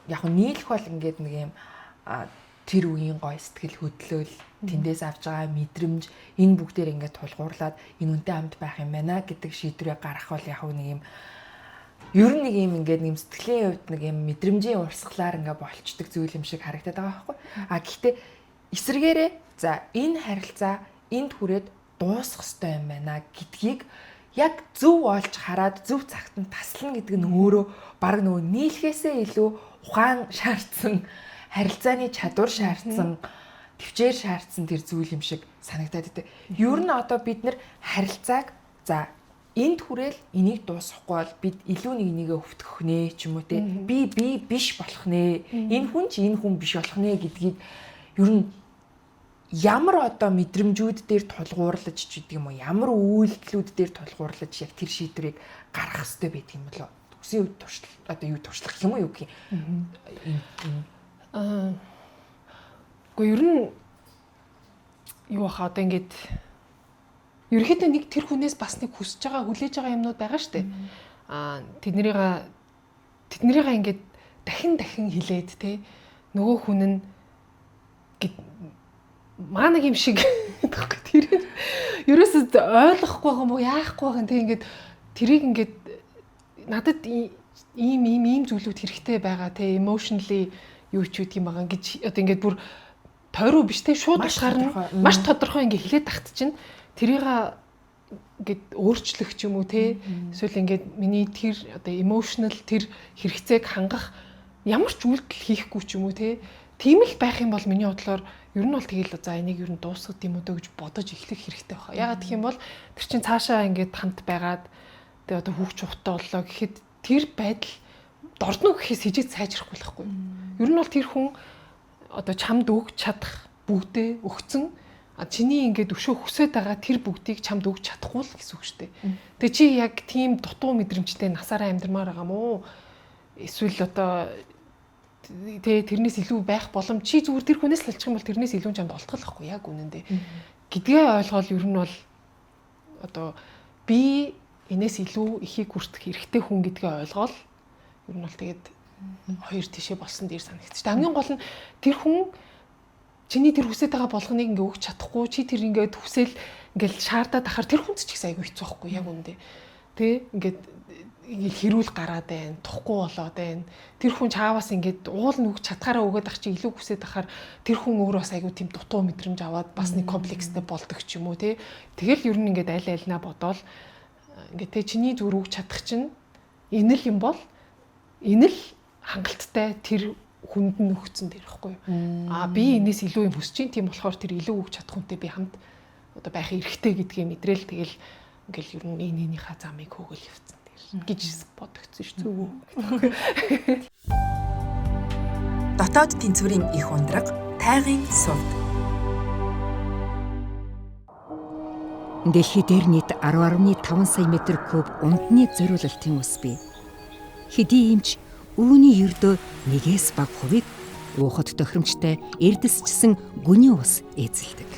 Яг нь нийлэх бол ингээд нэг юм тэр үеийн гой сэтгэл хөдлөл тэндээс авч байгаа мэдрэмж энэ бүгдээр ингээд тулгуурлаад энэ үнтэй хамт байх юм байна гэдэг шийдвэрээ гаргах бол яг нэг юм ер нь нэг юм ингээд нэм сэтгэлийн хувьд нэг юм мэдрэмжийн урсгалаар ингээд болчдөг зүйл юм шиг харагдаад байгаа байхгүй. Гэхдээ эсрэгээрээ за энэ харилцаа энд хүрээд дуусах ёстой юм байна гэдгийг яг зөв олж хараад зөв цагт нь таслана гэдэг нь өөрөө баг нөгөө нийлхээсээ илүү ухаан шаардсан харилцааны чадвар шаардсан төвчээр шаардсан тэр зүйл юм шиг санагдаад байдаг. Ер нь одоо бид нэр харилцааг за энд хүрээл энийг дуусгахгүй бол бид илүү нэг нэгэ өвтгөх нэ ч юм уу те би биш болох нэ энэ хүн ч энэ хүн биш болох нэ гэдгийг ер нь ямар одоо мэдрэмжүүд дээр тулгуурлаж ч гэдэг юм уу ямар үйлдэлүүд дээр тулгуурлаж яг тэр шийдвэрийг гаргах хэрэгтэй байдаг юм болоо. Төгсийн үед туршлах одоо юу туршлах юм уу юу гэх юм. Гэхдээ ер нь юу хаа одоо ингээд ерөөхдөө нэг тэр хүнээс бас нэг хүсэж байгаа хүлээж байгаа юмнууд байгаа штэ. Тэднэрийгээ ингээд дахин хилээд те нөгөө хүн нь маанаг юм шиг гэхгүй тэр ерөөсөө ойлгохгүй байгаа юм уу яахгүй байгаа те ингээд тэрийг ингээд надад ийм зүйлүүд хэрэгтэй байгаа те emotionally юу ч үт юм байгаа гэж одоо ингээд бүр тойроо биш те шууд гарна маш тодорхой ингээд хилээд тахт чинь тэрийг ингээд өөрчлөх ч юм уу те эсвэл ингээд миний тэр одоо emotional тэр хэрэгцээг хангах ямар ч үйлдэл хийхгүй ч юм уу те тийм л байх юм бол миний бодлоор ер нь бол тэгэл за энийг ер нь дуусгах юм уу гэж бодож эхлэх хэрэгтэй байна. Ягаад гэх юм бол тэр чин цаашаа ингээд хамт байгаад тэгээ одоо хүүхч ухтай боллоо гэхэд тэр байдал дордно гэхээс хижиж сайжрахгүй байхгүй. Ер нь бол тэр хүн одоо чамд өгч чадах бүгдээ өгцөн чиний ингээд өшөө хүсэж байгаа тэр бүгдийг чамд өгч чадахгүй л гэсэн үг шүү дээ. Тэгээ чи яг тийм дутуу мэдрэмжтэй насаараа амьдрмаар байгаа мó? Эсвэл одоо тэрнээс илүү байх боломж чи зүгээр тэр хүнээс л алчих юм бол тэрнээс илүү чамд олдголохгүй яг үнэндээ. Гэдгээ ойлгоод ер нь бол одоо би энэс илүү ихийг хүртэх хэрэгтэй хүн гэдгээ ойлгоод ер нь бол тэгээд хоёр тишээ болсон дээр санагдчих. Хамгийн гол нь тэр хүн чиний тэр хүсэж байгаа болгоныг ингээ өгч чадахгүй чи тэр ингээд хүсэл ингээл шаардаад ахаар тэр хүнч ч ихсэн айгүй хэцүү байхгүй яг үндэ. Тэ ингээд хэрүүл гараад байна, тухгүй болоод байна. Тэр хүн чааваас ингээд уул нь өгч чадхаараа өгөөд ах чи илүү хүсэж ахаар тэр хүн өөрөө бас айгүй тийм дутуу мэдрэмж аваад бас нэг комплекстэй болдог ч юм уу тэ. Тэгэл ер нь ингээд аль альнаа бодоол ингээд тэ чиний зүр өгч чадах чинь энэ л юм бол энэ л хангалттай тэр хүнд нь өгцөн дээр ихгүй юу. Би энэс илүү юм хүсэж чинь тийм болохоор тэр илүү өгч чадах хүнтэй би хамт одоо байх эрхтэй гэдгийг мэдрээл тэгэл ингээл ер нь энийхээ замыг хөөгөл явцсан дээр гэж бодогдсон шүү зүг үү. Дотоод тэнцвэрийн их ундраг тайгын сувд. Дэлхий дээр нийт 10.5 сая метр куб ундны зориулалтын ус бий. Хэдий юмч үүний ердөө нэгээс бага хувийг уухад тохиромжтой эрдэсчсэн гүний ус эзэлдэг.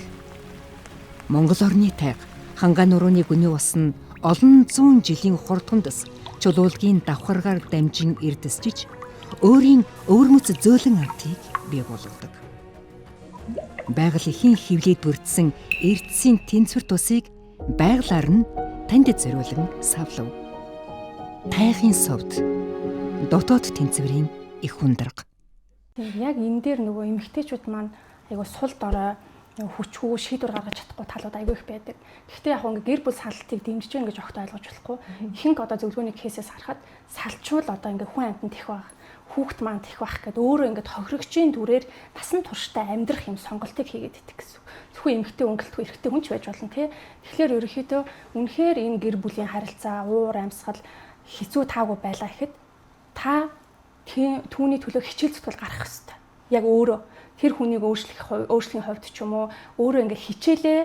Монгол орны тайга Хангаан нурууны гүний ус нь олон зуун жилийн хурдхан дэс чулуулгийн давхаргаар дамжин эрдэсчиж өөрийн өвөрмөц зөөлөн амтыг бий болгодог. Байгаль ихийн хөвлөд бүрдсэн эрдэсийн тэнцвэр тусыг байгалаар нь танд зориулан савлав. Тайхын совд дотоод тэнцвэрийн их хүндрэг. Яг энэ дээр нөгөө эмэгтэйчүүд маань айгу сул дорой хүчгүй шийдвэр гаргаж чадахгүй талууд айгүй их байдаг. Гэхдээ яг ингээ гэр бүл салалтыг дэмжиж гэнэ гэж огт ойлгож болохгүй. Ихэнх одоо зөвлөгөөний кейсээс харахад салчвал одоо ингээ хүн амьтанд их байх, хүүхэд маань их байх гэдээ өөрөө ингээ хохирогчийн дүрээр насан туршдаа амьдрах юм сонголтыг хийгээд идэх гэсэн. Зөвхөн эмэгтэй өнгөлтгүй эрэгтэй хүн ч байж болно тий. Тэгэхээр ерөнхийдөө үнэхээр энэ гэр бүлийн харилцаа, уур амьсгал хэцүү таагүй байлаа гэхэд та түүний төлөө хичээл зүтгэл гаргах хэрэгтэй. Яг өөрөө тэр хүнийг өөрчлөхийн хувьд ч юм уу өөрөө ингээ хичээлээ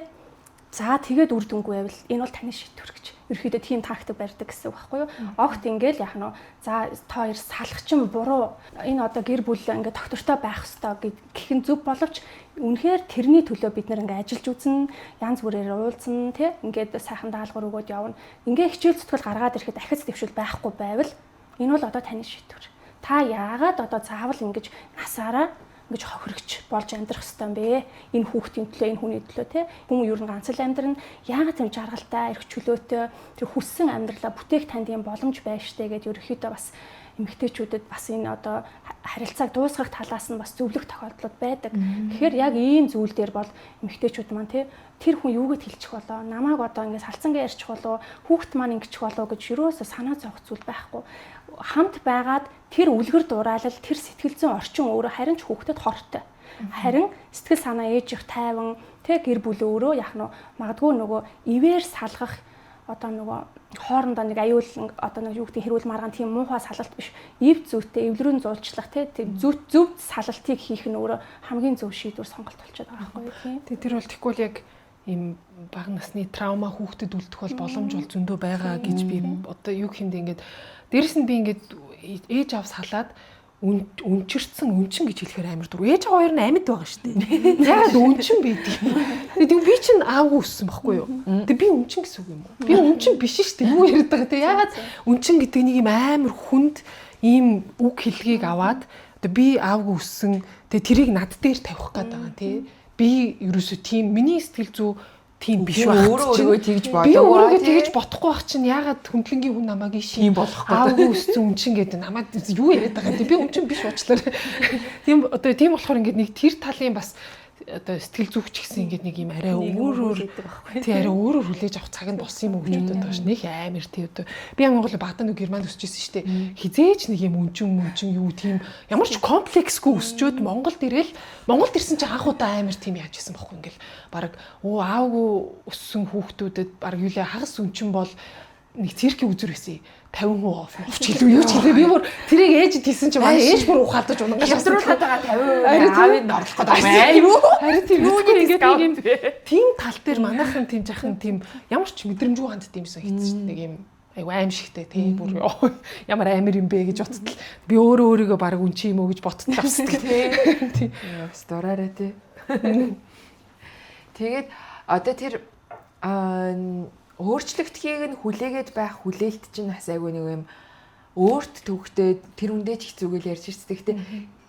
за тэгээд үр дүнгүй байвал энэ бол таны шийдвэр гэж. Ерөөхдөө тийм тактик барьдаг гэсэн үг байхгүй юу? Огт ингээл яах нь за та хоёр салхачин буруу энэ одоо гэр бүл ингээ доктортой байх хэрэгтэй гэх нь зөв боловч үнэхээр тэрний төлөө бид нэр ингээ ажиллаж үзнэ, янз бүрээр уулзна тий ингээд сайхан даалгавар өгөөд явна. Ингээ хичээл зүтгэл гаргаад ирэхэд ахиц дэвшил байхгүй байвал энэ бол одоо таны шийдвэр. Та яагаад одоо заавал ингэж насаараа ингэж хохирогч болж амьдрах ёстой юм бэ? Энэ хүүхдийн төлөө, энэ хүний төлөө те. Хүн ер нь ганц л амьдрна. Яагаад тийм жаргалтай, эрх чөлөөтэй тэр хүссэн амьдралаа бүтээх танд юм боломж байна штэ гэдээ ерөөхдөө бас эмэгтэйчүүдэд бас энэ одоо харилцааг дуусгах талаас нь бас зөвлөх тохиолдлууд байдаг. Тэгэхээр яг ийм зүйл дээр бол эмэгтэйчүүд маань те тэр хүн юугээд хэлчих болоо, намайг одоо ингэ салцангаа ярьчих болоо, хүүхд маань ингэчих болоо гэж юусоо санаа зовх зүйл байхгүй. Хамт байгаад тэр үлгэр дураалал, тэр сэтгэл зүйн орчин өөрөө харин ч хүүхдэд хортой. Харин сэтгэл санаа ээж их тайван, тэг гэр бүл өөрөө яг нь магадгүй нөгөө ивээр салгах одоо нөгөө хоорондоо нэг аюул одоо нэг юу гэдэг хэрүүл маргаан тийм муухай салалт биш. Ив зүйтэй эвлэрэн зуулчлах тийм зөв салалтыг хийх нь өөрөө хамгийн зөв шийдвэр сонголт болчиход байгаа байхгүй юу? Тэг тэр бол тэгвэл яг ийм бага насны траума хүүхдэд үлдэх бол боломж бол зөндөө байгаа гэж би одоо юу гэмдэ ингээд дээрэс нь би ингээд ээж аав салаад үнчирсэн үнчин гэж хэлэхээр амар дур. Ээж аав хоёр нь амьд байгаа шүү дээ. Яагаад үнчин байдаг юм? Тэгээд би чинь аавгүй өссөн байхгүй юу? Тэгээд би үнчин гэсэн үг юм уу? Би үнчин биш шүү дээ. Юу яриад байгаа. Тэгээд яагаад үнчин гэдэг нэг юм амар хүнд ийм үг хэлгийг аваад би аавгүй өссөн. Тэгээд тэрийг над дээр тавих гээд байгаа тий. Би ерөөсөө тийм миний сэтгэл зүй тийм биш байх. Өөрөө тэгж болоо. Би өөрөө тэгж бодохгүй байх чинь яагаад хөндлөнгийн хүн намайг ийм болох гэдэг. Аавгүй өссөн үнчин гэдэг намайг юу яриад байгаа юм. Би үнчин биш уучлаарай. Тийм одоо тийм болохоор ингээд нэг тэр талын бас одоо сэтгэл зүгч гэсэн ингээд нэг юм арай өөр тий арай өөрөөр хүлээж авах цаг нь болсон юм уу гэж бодоод байгаа ш. Нэг амар тий одоо би Монгол Баатан үг Германд өсөж ирсэн шүү дээ. Хизээч нэг юм үнчин юу тийм ямар ч комплексгүй өсчөөд Монголд ирсэн чинь анх удаа амар тийм яаж исэн бохоо ингээл баг аавгүй өссөн хүүхдүүдэд баг юулаа хагас үнчин бол нэг циркийн үзүр байсан 50% оф гэлээ юу ч гэлээ би бүр тэрийг ээж хийсэн чинь манай ээж бүр ухаалдаж унангаж шавтруулаад байгаа 50% аавыг орлох гэдэг бай юу харин тийм үүгээр ингээд нэг юм тийм тал дээр манайхан тийм жахан тийм ямар ч мэдрэмжгүй хандд юмсан хэцэж нэг юм айгу аимшигтэй тий бүр ямар амир юм бэ гэж боттол би өөрийгөө баг үнchi юм уу гэж боттол авсдаг тий стораарэ тий тэгээд одоо тэр өөрчлөгдөхийг нь хүлээгээд байх хүлээлт чинь бас айгүй нэг юм өөрт төвхтэй тэр үндэ ч их зүгэл ярьж ирсэн. Гэхдээ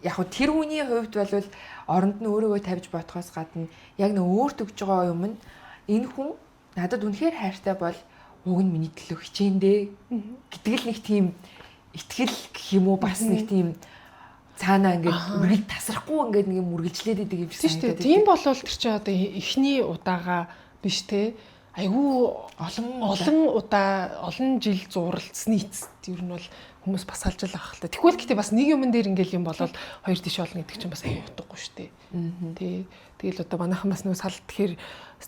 яг хөө тэр хүний хувьд бол оронд нь өөрийгөө тавьж бодохоос гадна яг нэг өөрт өгж байгаа юм нь энэ хүн надад үнэхээр хайртай бол уг нь миний төлөө хичээндээ гэдэг л нэг тийм итгэл гэх юм уу бас нэг тийм цаанаа ингээд үргэлж тасрахгүй ингээд нэг юм үргэлжлээд идэг юм шиг санагдаад. Тийм болвол тэр чинь одоо эхний удаага биш те айгүй олон удаа олон жил зуралцсны эцэст ер нь бол хүмүүс бас алж байгаа хэл та. Тэгвэл гэхдээ бас нэг юмн дээр ингээл юм болол хоёр тийш болно гэдэг чинь бас аюу утгагүй шүү дээ. Тий. Тэгэл одоо манайхан бас нэг салт гэхээр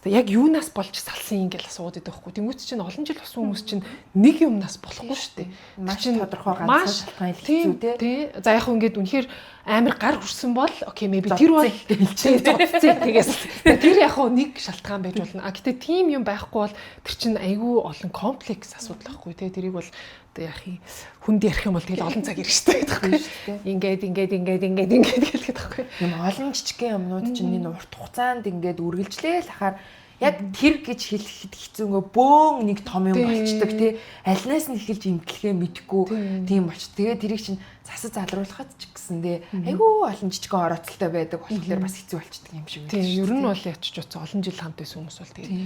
яг юунаас болж салсан ингээл асууад байдаг байхгүй. Тэнгүүт чинь олон жил болсон хүмүүс чинь нэг юмнаас болохгүй шүү дээ. Маш тодорхой ганц шалтгаан хэлсэн үү тий. За яг хөө ингээд үнэхээр амар гар хүрсэн бол окей maybe тэр бол тэгээс тэр яг хөө нэг шалтгаан байж болно. А гэтээ тийм юм байхгүй бол тэр чинь айгүй олон комплекс асуудал байхгүй тий. Тэрийг бол яах юм хүнд ярих юм бол тэгэл олон цаг ирэх штэ гэдэг байхгүй. Ингээд гэлгээд байхгүй. Юм олон жижигхэн юмнууд чинь энэ урт хугацаанд ингээд үргэлжлээл ахаар Яг тэр гэж хэлэхэд хэцүүngөө бөөн нэг том юм болчдөг тий. Альнаас нь эхэлж имтлэхээ мэдэхгүй тийм болч. Тэгээ тэрийг чинь засаж залруулахад ч гэсэндээ айгүй олон жижигхэн орооцолтой байдаг болохоор бас хэцүү болчдөг юм шиг байна. Тийм, ер нь бол ячиж утса олон жил хамт байсан хүмүүс бол тэгээ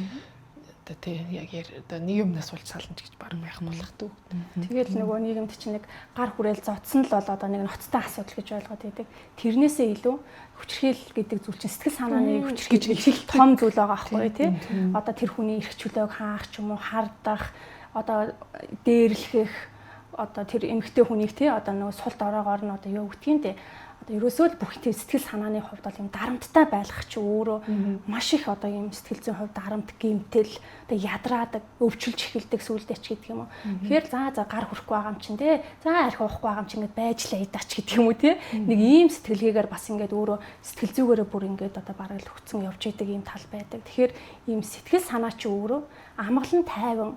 тий яг нэг юмнаас болж сална гэж баг байх болох дүү. Тэгээд нөгөө нийгэмд чинь нэг гар хүрээл зодсон л бол одоо нэг ноцтой асуудал гэж ойлгоод байдаг. Тэрнээсээ илүү хүчрхийл гэдэг зүйл чинь сэтгэл санааны хүчрхийл их том зүйл байгаа байхгүй тий. Одоо тэр хүний эрх чөлөөг хаах ч юм уу, хардах, одоо дээрлэх, одоо тэр эмэгтэй хүнийг тий одоо нөгөө сул дороогоор нь одоо юу гэдгийг тий ерөөсөө л бүх тийм сэтгэл санааны хувьд бол юм дарамттай байх чи өөрөө маш их одоо юм сэтгэл зүйн хувьд дарамт, гэмтэл, одоо ядраадаг, өвчлж эхэлдэг сүулдэж гэдэг юм уу. Тэгэхээр за гар хүрхгүй байгаа юм чинь те. За арх уухгүй байгаа юм чинь ингээд байж л айдаач гэдэг юм уу те. Нэг ийм сэтгэлгээгээр бас ингээд өөрөө сэтгэл зүгээрээ бүр ингээд одоо бараг л хөцөн явж идэг ийм тал байдаг. Тэгэхээр ийм сэтгэл санаа чи өөрөө амгалан тайван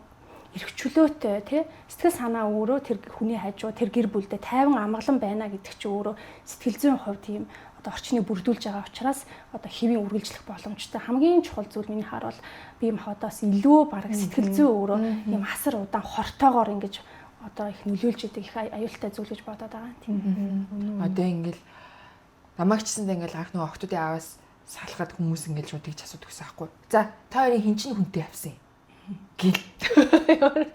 эрх чөлөөтэй тий сэтгэл санаа өөрөө тэр хүний хажуу тэр гэр бүлдээ тайван амгалан байна гэдэг чи өөрөө сэтгэл зүйн хувьд тийм одоо орчныг бүрдүүлж байгаа учраас одоо хэвийн үргэлжлэх боломжтой хамгийн чухал зүйл миний хараад би махадаас илүү бараг сэтгэл зүй өөрөө ийм асар удаан хортоогоор ингэж одоо их нөлөөлж идэг их аюултай зүйл гэж бодоод байгаа тийм. Одоо ингээл намаагчсандаа ингээл анх нөгөө охтуудын ааваас салахад хүмүүс ингээл шууд тэгж асуудаг гэсэн аахгүй. За та хоёрын хин чинь хүнтэй явсан гэл.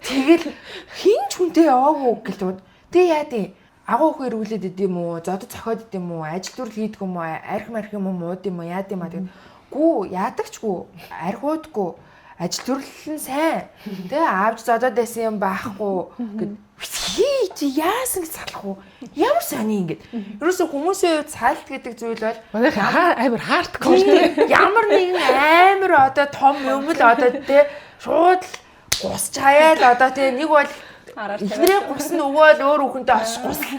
Тэгэл хинч хүнтэй яваагүй гэлээ. Тэг яа дээ. Агуу хөр үргэлээд идэм үү? Зодод цохиод идэм үү? Ажил дүрл хийдэг юм уу? Арх марх юм уу? Мууд юм уу? Яад юм аа тэгээд. Гүү яадагчгүй. Архиудгүй. Ажил дүрлэл нь сайн. Тэг аавч зодод байсан юм байхгүй гэд. Хий чи яасан гэж салах уу? Ямар сони ингэж. Ерөөсө хүмүүсийн хувьд салт гэдэг зүйл бол амар хардкор тийм. Ямар нэгэн амар одоо том юм л одоо тий шууд гусч хаяал одоо тий нэг бол ихнэрээ гусна өгөөл өөр хүүхэнтэй очиж гуслсан.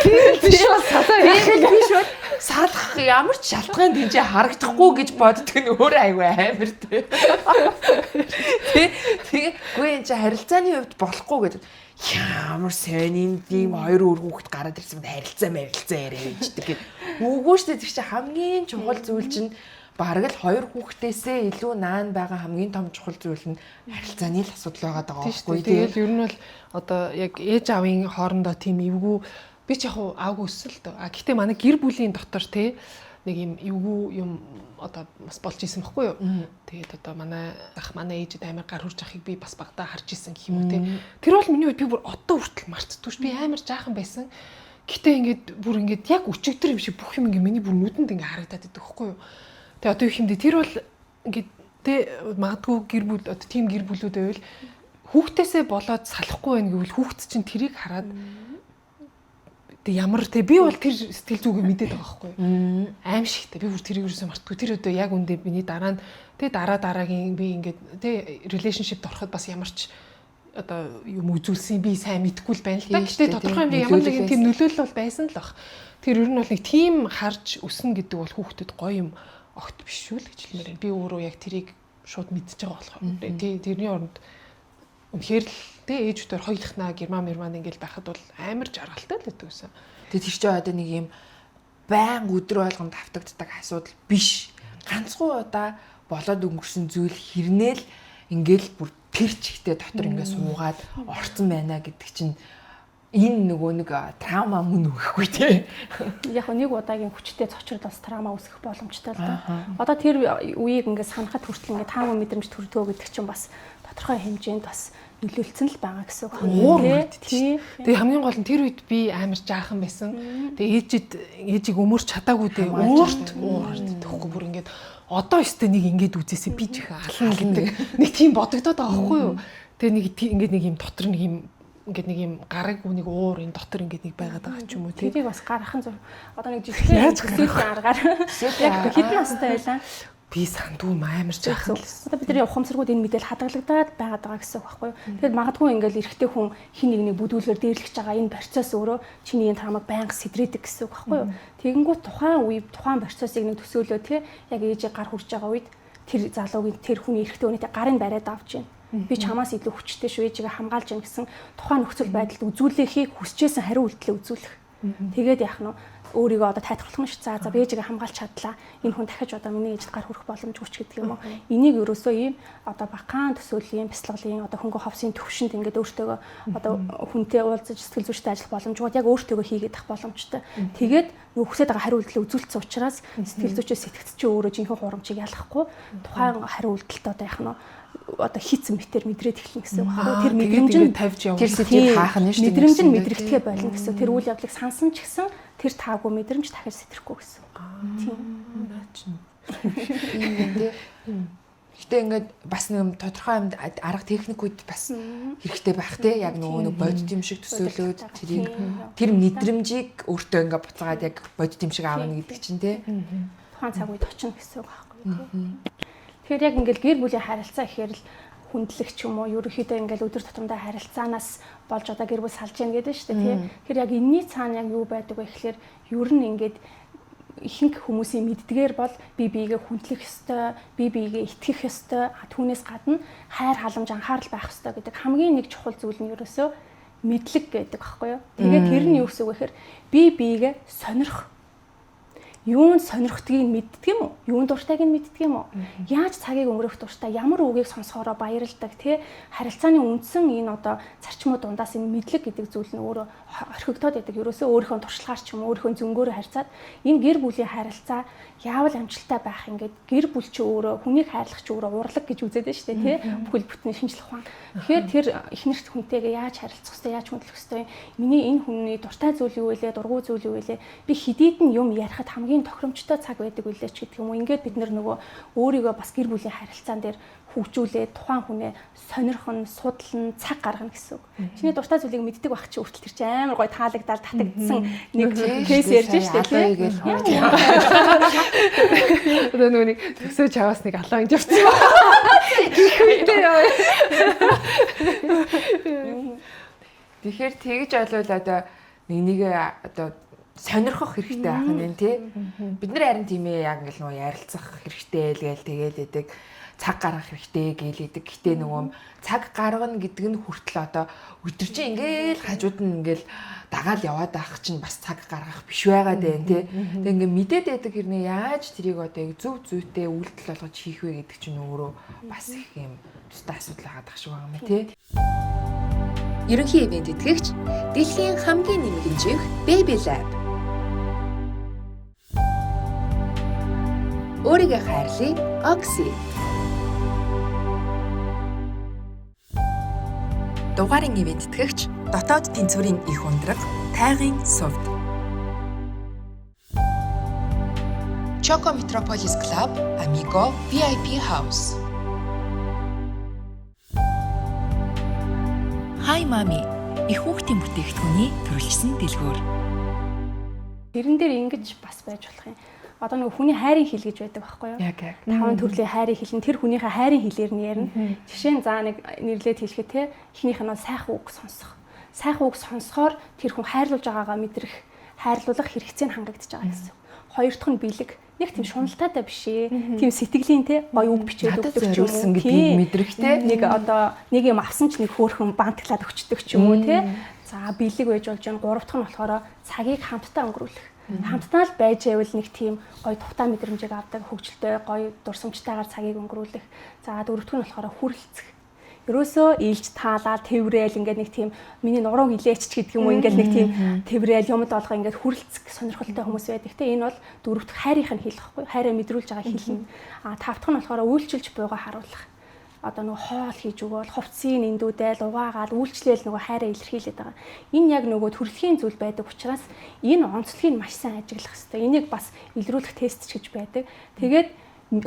Тийм биш бол салаа яах вэ? Биш бол салах ямар ч шалтгаан тийж харагдахгүй гэж боддог нь өөр айгүй амар тий. Тэгээ энэ чи харилцааны хувьд болохгүй гэдэг. Ямар сони ийм хоёр өөр хүүхэд гараад ирсэн харилцаа яриа хийдэг гэдэг. Үгүй шүү дээ тэр чи хамгийн чухал зүйл чинь бараг л хоёр хүүхдээсээ илүү наан байгаа хамгийн том чухал зүйл нь харилцааны л асуудал байгаа даа байхгүй. Тэгэл ер нь бол одоо яг ээж аавын хоорондоо тийм эвгүй би ч яг аагүй өссөн л дөө. Гэхдээ манай гэр бүлийн дотор те нэг юм эвгүй юм одоо бас болж исэн байхгүй юу. Тэгээд одоо манай ээжэд амар гар хурж ахыг би бас багтаа харж исэн гэх юм уу те. Тэр бол миний үед би бүр одоо хүртэл мартдаггүй ш. Би амар жаахан байсан. Гэхдээ ингээд бүр ингээд яг өчигдөр юм шиг бүх юм ингээд миний бүр нүдэнд ингээд харагдаад идэх байхгүй юу. Тэгээ одоо юу юм бэ? Тэр бол ингээд тэ магадгүй гэр бүл одоо тийм гэр бүлүүд байвал хүүхдээсээ болоод салахгүй байх гэвэл хүүхд чинь тэрийг хараад тэг ямар тэг би бол тэр сэтгэл зүгээ мэдээд байгаа байхгүй юу? Аимшигтай. Би бүр тэрийг юусэн мартгүй. Тэр одоо яг үндэ миний дараа нь тэг дараагийн би ингээд тэг relationship ороход бас ямар ч одоо юм үзүүлсэн би сайн мэдгүй л байна л да. Гэтэ тодорхой юм ямар нэгэн тийм нөлөөлөл бол байсан л баг. Тэр ер нь бол нэг тийм харж өснө гэдэг бол хүүхдэд гоё юм огт биш үү л гэж хэлмээр байна. Би өөрөө яг тэрийг шууд мэдчихэж байгаа болохоор. Тэрний оронд үнэхээр л ээжүүдээр хоёулахнаа герман ингээл байхад бол амар жаргалтай л гэдэг байсан. Тэгээ тэр чинь одоо нэг юм байн өдөр болгонд автагддаг асуудал биш. Ганцхан удаа болоод өнгөрсөн зүйл хэрнээл ингээл бүр тэр чигтээ дотор ингээд суугаад орцсон байна гэдэг чинь энэ нөгөө нэг траума мөн үхэхгүй тий. Яг нэг удаагийн хүчтэй цочрол бас траума үүсгэх боломжтой л да. Одоо тэр үеийг ингээд санахад хүртэл ингээд таамаг мэдрэмж төрдгөө гэдэг чинь бас тодорхой хэмжээнд бас нөлөөлцөн л байгаа гэсэн үг байна тий. Тэгээ хамгийн гол нь тэр үед би амар жаахан байсан. Тэгээ ээжийг өмөрч чадаагүй дээ. Өөрт төгөхгүй бүр ингээд одоо өстө нэг ингээд үзээсээ би ч их ална гэдэг нэг тийм бодогдоод байгаа байхгүй юу. Тэгээ нэг ингээд нэг юм дотор нэг юм ингээд нэг юм гараг нэг уур энэ дотор ингээд нэг байгаад байгаа ч юм уу тий. Тэрийг бас гарахан зөв одоо нэг жишээ аргаар яг хэдэн настай байлаа. Би сандгүй амар жаахан л. Одоо бидний ухамсаргууд энэ мэдээл хадгалагдаад байгаад байгаа гэсэн үг байхгүй юу. Тэгэхэд магадгүй ингээл эрэгтэй хүн хин нэгний бүдүүлгээр дээрлэж байгаа энэ процесс өөрөө чиний энэ таамаг байнга сэдрээдэг гэсэн үг байхгүй юу. Тэгэнгүүт тухайн үе тухайн процессыг нэг төсөөлөө тий яг ээжийг гар хурж байгаа үед тэр залуугийн тэр хүний эрэгтэй хүнийтэй гарын бариад авч байна. Би чамаас илүү хүчтэй шүү ээжигээ хамгаалж гин гэсэн тухайн нөхцөл байдалд үзүүлэхийг хүсчээсэн хариу үйлдэл үзүүлэх. Тэгээд яах нь өөрийгөө одоо тайлбарлах нь ш. За бэжигээ хамгаалж чадлаа. Энэ хүн дахиж одоо миний ээжд гар хүрэх боломжгүй ч гэдэг юм уу. Энийг ерөөсөө ийм одоо багаан төсөөлийн бяцлаглалын одоо хөнгө ховсын төвшөнд ингээд өөртөөгөө одоо хүнтэй уулзаж сэтгэл зүйчтэй ажиллах боломжгүйд яг өөртөөгөө хийгээд ах боломжтой. Тэгээд нөгөө хүсэж байгаа хариу үйлдэл үзүүлсэн учраас сэтгэл зүйчээс сэтгцч чи өөрөө жинхэнэ хурамчийг ялахгүй тухайн хариу үйлдэлт одоо яах нь одоо хийцэн битэр мэдрээд эхэлнэ гэсэн үг байна. Тэр мэдрэмж нь тавьж явна. Тэр сэдвийг хаах нь шүү дээ. Мэдрэмж нь мэдрэгдэхээ болно гэсэн. Тэр үйл явдлыг сансан ч гэсэн тэр таагүй мэдрэмж дахиж сэтрэхгүй гэсэн. Тийм. Гэтэ ингээд бас нэг тодорхой юмд арга техникүүд бас хэрэгтэй байх те. Яг нөгөө бодит юм шиг төсөөлөөд тэр мэдрэмжийг өөртөө ингээд буцаагаад яг бодит юм шиг аавна гэдэг чинь те. Тухайн цаг үед очино гэсэн үг байхгүй тийм. Тэгэхээр яг ингээд гэр бүлийн харилцаа гэхээр л хүндлэх ч юм уу ерөнхийдөө ингээд өдөр тутамдаа харилцаанаас болж одоо гэр бүл салж яана гэдэг шүү дээ тийм. Тэгэхээр яг энэний цаана яг юу байдаг вэ гэхээр ер нь ингээд ихэнх хүмүүсийн мэддгээр бол бие биегээ хүндлэх ёстой, бие биегээ итгэх ёстой, түүнээс гадна хайр халамж анхаарал байх ёстой гэдэг хамгийн нэг чухал зүйл нь ерөөсөө мэдлэг гэдэг багхгүй юу. Тэгээд тэр нь юу гэсэн үг вэ гэхээр бие биегээ сонирх. Юунд сонирхдгийг мэддэг юм уу? Юунд дуртайг нь мэддэг юм уу? Яаж цагийг өнгөрөх дуртай, ямар үгийг сонсохороо баярлдаг тий? Харилцааны үндсэн энэ одоо зарчмууд дундаас энэ мэдлэг гэдэг зүйл нь өөрөө орхигдоод байдаг. Ерөөсөө өөрийнхөө туршлагаар ч юм уу өөрийнхөө зөнгөөрөө харьцаад энэ гэр бүлийн харилцаа яавал амжилттай байх ингээд гэр бүл чи өөрөө хүнийг хайрлах чи өөрөө урлаг гэж үзээд байна шүү дээ тий? Бүхэл бүтний шинжлэх ухаан. Тэгэхээр тэр эхнэрт хүнтэйгээ яаж харилцах ёстой, яаж хүндлэх ёстой, миний энэ хүний дуртай зүйл юу вэ, дургуй зүйл юу вэ? Би хэдийдэн юм ярихад хамгийн тохиромжтой цаг байдаг үлээч гэдэг юм уу. Ингээд бид нөгөө өөрийгөө бас гэр бүлийн харилцаан дээр хөгжүүлээд тухайн хүнээ сонирхон, судлан, цаг гаргана гэсэн үг. Чиний дуртай зүйлийг мэддэг байх чи үртэл тэр чи амар гой таалагдаад татагдсан нэг кейс ярьж штэ тий. Одоо нэг төсөөж аваас нэг алаа ингэж явчихсан. Тэгэхээр тэгж олвол одоо нэг одоо сонирхох хэрэгтэй байх нь тий. Бид нар харин тийм ээ яг ингээл нөгөө ярилцах хэрэгтэй л гээл тэгээл эдэг цаг гаргах хэрэгтэй гэлээдэг. Гэтэ нөгөө цаг гаргана гэдэг нь хүртэл одоо өдөржин ингээл хажууд нь ингээл дагаал яваад байх чинь бас цаг гаргах биш байгаад байна тий. Тэг ингээ мэдээд байдаг хэрнээ яаж тэрийг одоо зөв зүйтэй үйлдэл болгож хийх вэ гэдэг чинь өөрөө бас их юм тустай асуудал байгаа дах шиг байгаа юм тий. Ерөнхий ивент итгэгч дэлхийн хамгийн нэмэгэн жинх Baby Lab. Өөрийгөө хайрлая, Oxy. Дугаарын ивент итгэгч дотоод тэнцвэрийн их ундраг, тайгын Soft. Choco Metropolis Club, Amigo VIP House. Hi Mommy, их хүүхдийн бүтээгдэхүүний төрөлжсөн дэлгүүр. Тэрэн дээр ингэж бас байж болох юм. Одоо нэг хүний хайрын хил гэж байдаг байхгүй юу? Яг. Таван төрлийн хайрын хил нь тэр хүнийхээ хайрын хилээр нь ярина. Жишээ нь за нэг нэрлээд хэлэхэд те эхнийх нь бол сайхан үг сонсох. Сайхан үг сонсохоор тэр хүн хайрлуулж байгаагаа мэдрэх, хайрлуулах хэрэгцээ нь хангагдаж байгаа гэсэн. Хоёр дахь нь бэлэг. Яг тийм шуналтаатай биш ээ. Тийм сэтгэлийн те гоё үг бичээд өгдөг ч юм уу. Тийм мэдрэх те. Нэг одоо нэг юм авсан ч нэг хөөрхөн бантглаад өгчдөг ч юм уу те. За бэлэг байж болж байгаа. Гурав дахь нь болохоор цагийг хамтдаа өнгөрүүлэх. Хамтдаа л байж байвал нэг тийм гоё тухтай мэдрэмжийг авдаг, хөгжилтэй гоё дурсамжтайгаар цагийг өнгөрүүлэх. За дөрөв дэх нь болохоор хүрлцэх. Ерөөсөө ээлж таалаад тэврээл ингээд нэг тийм миний нурууг илээч гэдэг юм уу ингээд нэг тийм тэврээл юмд олго ингээд хүрлцэх сонирхолтой хүмүүс байдаг. Тэ энэ бол дөрөв дэх хайрынх нь хэлэхгүй. Хайраа мэдрүүлж байгаа хэлнэ. Тавдах нь болохоор үйлчилж буйгаа харуулах. Одоо нөгөө хоол хийж өгөөл, хувцсыг эндүүдэл, угаагаад үйлчлээл нөгөө хайраа илэрхийлээд байгаа. Энэ яг нөгөө төрөлхийн зүйл байдаг учраас энэ онцлогийг маш сайн ажиглах хэрэгтэй. Энийг бас илрүүлэх тест ч гэж байдаг. Тэгээд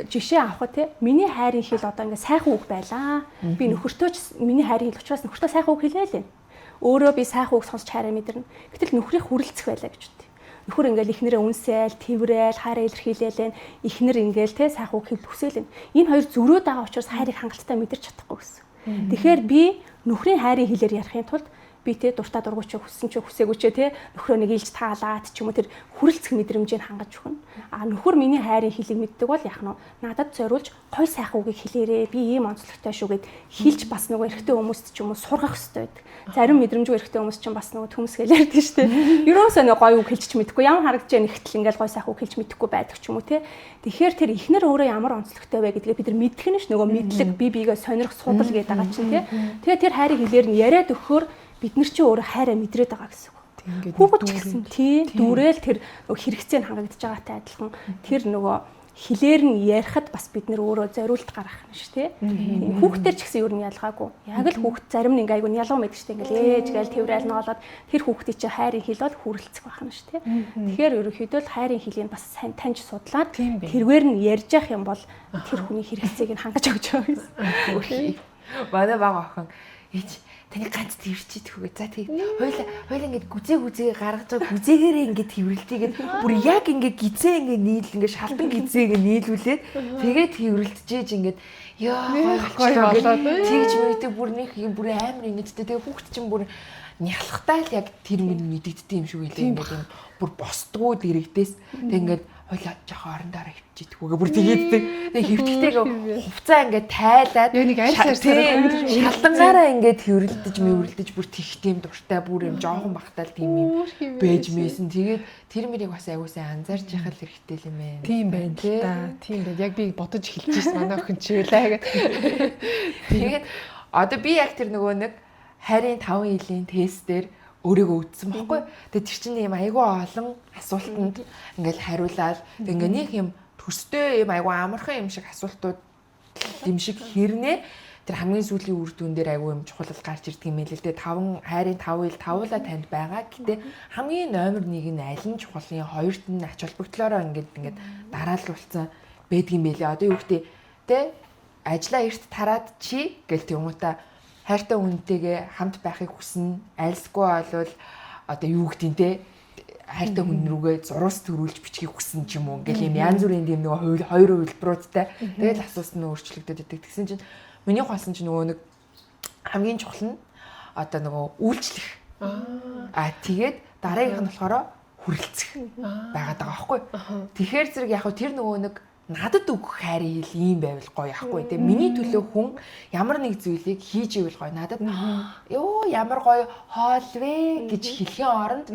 жишээ авах те миний хайрын хэл одоо ингээ сайхан үг байлаа. Би нөхөртөө ч миний хайрын хэл учраас нөхөртөө сайхан үг хэлээ л. Өөрөө би сайхан үг сонсч хайраа мэдэрнэ. Гэтэл нөхрийг хүрлцэх байлаа гэж үтээ. Нөхөр ингээл ихнэрээ үнсээл, тэврээл, хайраа илэрхийлээл, ихнэр ингээл те сайхан үг хэл хүсээл. Энэ хоёр зөрөөд байгаа учраас хайрыг хангалттай мэдэрч чадахгүй гэсэн. Тэгэхээр би нөхрийн хайрын хэлээр ярихын тулд би те дуртай дургуйч хүссэн ч хүсээгүй ч те нөхрөө нэг илж таалаад ч юм уу тэр хүрэлцэх мэдрэмжийг хангаж өгнө. А нөхөр миний хайрын хэлийг мэддэг бол яах нь надад зориулж гой сайхан үгийг хэлээрээ би ийм онцлогтой шүү гэд хэлж бас нөгөө эрэгтэй хүмүүст ч юм уу сургах хэрэгтэй байдаг. Зарим мэдрэмжгүй эрэгтэй хүмүүс ч бас нөгөө төмсгөл ярьдаг шүү дээ. Ерөөсөө нэг гой үг хэлчих мэдэхгүй ямар харагдаж байгаа нэгтэл ингээл гой сайхан үг хэлж мэдэхгүй байдаг ч юм уу те. Тэгэхээр тэр ихнэр өөрөө ямар онцлогтой вэ гэдгээ бид нар мэдэх нь ш нөгөө мэдлэг би бигээ сонирх судал гэдэг байгаа чинь те. Тэгээ тэр хайрын хэлээр нь яриад өгөхөөр бид нар чи өөрөө хайраа мэдрээд байгаа гэсэн үг. Хүүхэд ч гэсэн тийм дүүрэл тэр хэрэгцээ нь хангагдаж байгаатай адилхан тэр нөгөө хилээр нь ярихад бас бид нэр өөрөө зориулт гаргах нь шүү дээ. Хүүхдээр ч гэсэн юу нь ялгаагүй. Яг л хүүхд зарим нэг айгу ялгуу мэддэг шүү дээ. Ингээл ээж гээл тэврэл ноолоод тэр хүүхдийн чинь хайрын хил бол хүрэлцэх байх нь шүү дээ. Тэгэхээр ерөнхийдөө л хайрын хилийг бас сайн таньж судлаад тэргээр нь ярьж явах юм бол тэр хүний хэрэгцээг нь хангаж өгч байгаа гэсэн. Манай бага охин ээж таны ганц тэрчиж төгөө. За тийм хоёлаа ингээд гүзээ гаргаж байгаа гүзээгээрээ ингээд тэрвэрлтийгээд бүр яг ингээд гизээ ингээд нийл ингээд шалдан гизээ ингээд нийлүүлээд тэгээд тэрвэрлтжээж ингээд ёо гоё болоод тэгж мэдээ бүр нэг юм бүр амар ингэдтэй тэгээд хүүхд чинь бүр нялхтаа л яг тэр мэддэгддэг юм шиг үлээ ингээд юм бүр босдгоо дэрэгдээс тэгээд ингээд хойлоо жоохон орондоо хөвчийтгүүгээ бүр тэгээддэг. Тэгээ хөвчтэйг хувцаа ингээд тайлаад нэг аль шалдангаараа ингээд хөврөлдөж бүр тэгтэм дуртай бүр юм жоохон бахтаал тийм юм байж мэйсэн. Тэгээд тэр мэрийг бас аягуулсан анзаарч яхал хэрэгтэй юм байна. Тийм байна л та. Тийм байна. Яг би бодож эхэлж ирсэн манай охин чийлээ гэдэг. Тэгээд одоо би яг тэр нөгөө нэг хайрын 5 илийн тест дээр өөрийгөө үтсэн баггүй. Тэгээ тэр чинь юм айгүй олон асуултанд ингээл хариулаад ингээ нэг юм төстэй юм айгүй амархан юм шиг асуултууд юм шиг хэрнээ тэр хамгийн сүүлийн үр дүн дээр айгүй юм чухал гарч ирдэг юм ээ л дээ. 5 хайрын 5 ил тавуулаа танд байгаа. Гэтэ хамгийн номер 1 нь аль нь чухалын хоёрт нь ач холбогдлоороо ингээд дараалуулсан байдгийм байлээ. Одоо юу гэдэг те ажлаа эрт тараад чи гэл тэнгуутаа хайртай хүнтэйгээ хамт байхыг хүснэ. Айлсгүй болвол одоо юу гэдгийг те хайртай хүн рүүгээ зураас төрүүлж бичгийг хүснэ ч юм уу. Ингээл юм янз бүрийн юм нөгөө хоёр хувилбаруудтай. Тэгэл асуусан нь өөрчлөгдөд идэг. Тэгсэн чинь миний хоолсон чинь нөгөө нэг хамгийн чухал нь одоо нөгөө үйлчлэх. Тэгээд дараагийнх нь болохоор хүрэлцэх байгаад байгаа байхгүй. Тэгэхээр зэрэг яг тэр нөгөө нэг надад өгөх хайрын хэл ийм байвал гоё яахгүй те. Миний төлөө хүн ямар нэг зүйлийг хийж ивэл гоё. Надад ёо ямар гоё хоол вэ гэж хэлхийн оронд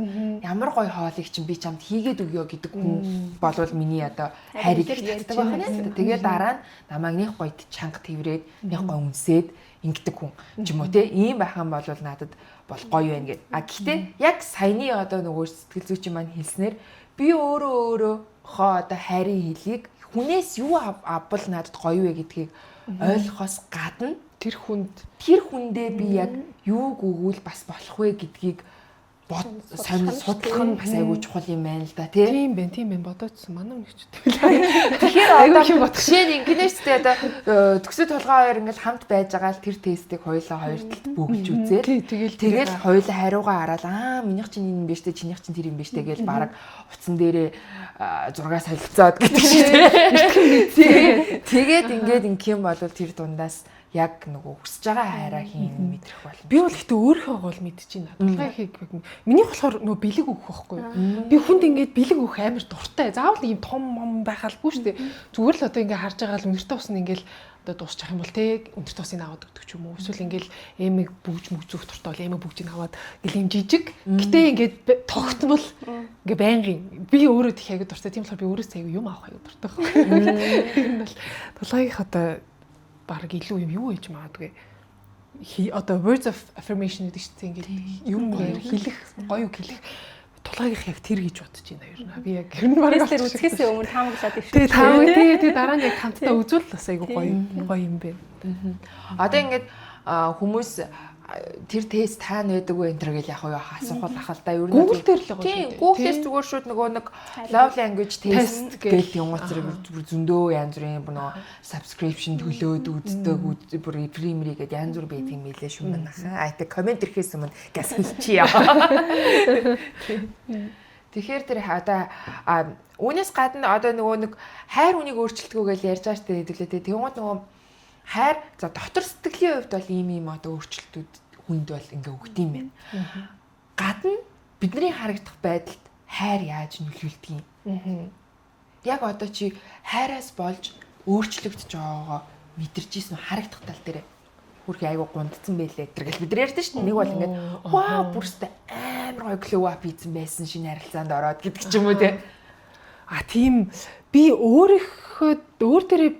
ямар гоё хоолыг чинь би чамд хийгээд өгөө гэдэг хүн болвол миний одоо хайрыг татдаг байна л да. Тэгээд дараа нь намайг нэг гоё чанга тэврээд нэг гоё үнсээд ингэдэг хүн ч юм уу те. Ийм байх юм бол надад бол гоё байна гэд. Гэхдээ яг саяны одоо нөгөө сэтгэл зүйчин маань хэлснээр би өөрөө одоо хайрын хэлийг хүнээс юу авбал надад гоё вэ гэдгийг ойлгохоос гадна тэр хүндээ би яг юуг өгвөл бас болох вэ гэдгийг судлах нь бас айгүй чухал юм байна л да тийм байна бодоодсон манай нэгч. Тэгэхээр одоо жишээ нь инкнэстэй одоо төгсөд толгой хоёр ингээл хамт байж байгаа л тэр тестийг хоёулаа хоёр талд бөглж үзээд тэгэл хоёулаа хариугаа хараад минийх чинь энэ юм биш үү чинийх чинь тэр юм биш үү гэж бараг утсан дээрээ 6 солилцоод гэдэг шиг тэгээд ингээд ингээм болвол тэр дундаас яг нөгөө хүсэж байгаа хайраа хийн мэдрэх болно. Би бол ихтэй өөрийнхөө гол мэдчихээн. Толгой хийх миний болохоор нөгөө бэлэг өгөх байхгүй. Би хүнд ингээд бэлэг өгөх амар дуртай. Заавал нэг юм том байхалгүй шүү дээ. Зүгээр л одоо ингээд харж байгаа л өнөртөө усны ингээд одоо дуусчих юм бол те өнөртөө усыг аваад өгдөг ч юм уу. Эсвэл ингээд эмэг бүгж мөгзөх дуртай бол эмэг бүгжийг аваад ингээл юм жижиг. Гэтэ ингээд тогтмол ингээд байнгын би өөрөө тэх аяг дуртай. Тийм болохоор би өөрөөс аяг юм авах аяг дуртай байхгүй. Толгойх одоо баг илүү юм юу хийж магадгүй. Одоо words of affirmation гэдэг чинь ингээд юм хэлэх, гоё үг хэлэх тулгайх яг тэр гэж бодож байна ер нь. Би яг ер нь бараг тэр үзэхээс өмнө таамаглаад ивч. Тэгээ дараа нь яг хамтдаа үзвэл бас айгу гоё юм байна. Одоо ингээд хүмүүс тэр тест таана байдаг уу энэ төр гэж яг асуухал ахал да ер нь Google дээр л байгаа. Тийм Google дээр зүгээр шууд нөгөө нэг love language test гэх юм уу зэрэг зөндөө янз бүрийн нөгөө subscription төлөөд үздэг бүр примери гэдэг янз бүр байдаг юм билээ шүү мэн ахаа. Тэ комент ирэхээс өмнө газ хэлчихье. Тэгэхээр тэр одоо үүнээс гадна одоо нөгөө нэг хайр үнийг өөрчлөлтгөө гэж ярьж байгаа шүү дээ. Тэгвэл нөгөө хайр за дотор сэтгэлийн хувьд бол ийм одоо өөрчлөлтүүд хүнд бол ингээ өгд юм байна. Гадна бидний харагдах байдалд хайр яаж нөлөөлдөг юм? Яг одоо чи хайраас болж өөрчлөгдөж байгаагаа мэдэрч ийсэн харагдах тал дээр хүрхий айгу гундцсан байлээ гэх бид нар ярьдэн шүү дээ. Нэг бол ингээд вау бүрстэ амар гоё glow up хийсэн байсан шинэ харилцаанд ороод гэдэг ч юм уу те. Тийм би өөр дээрээ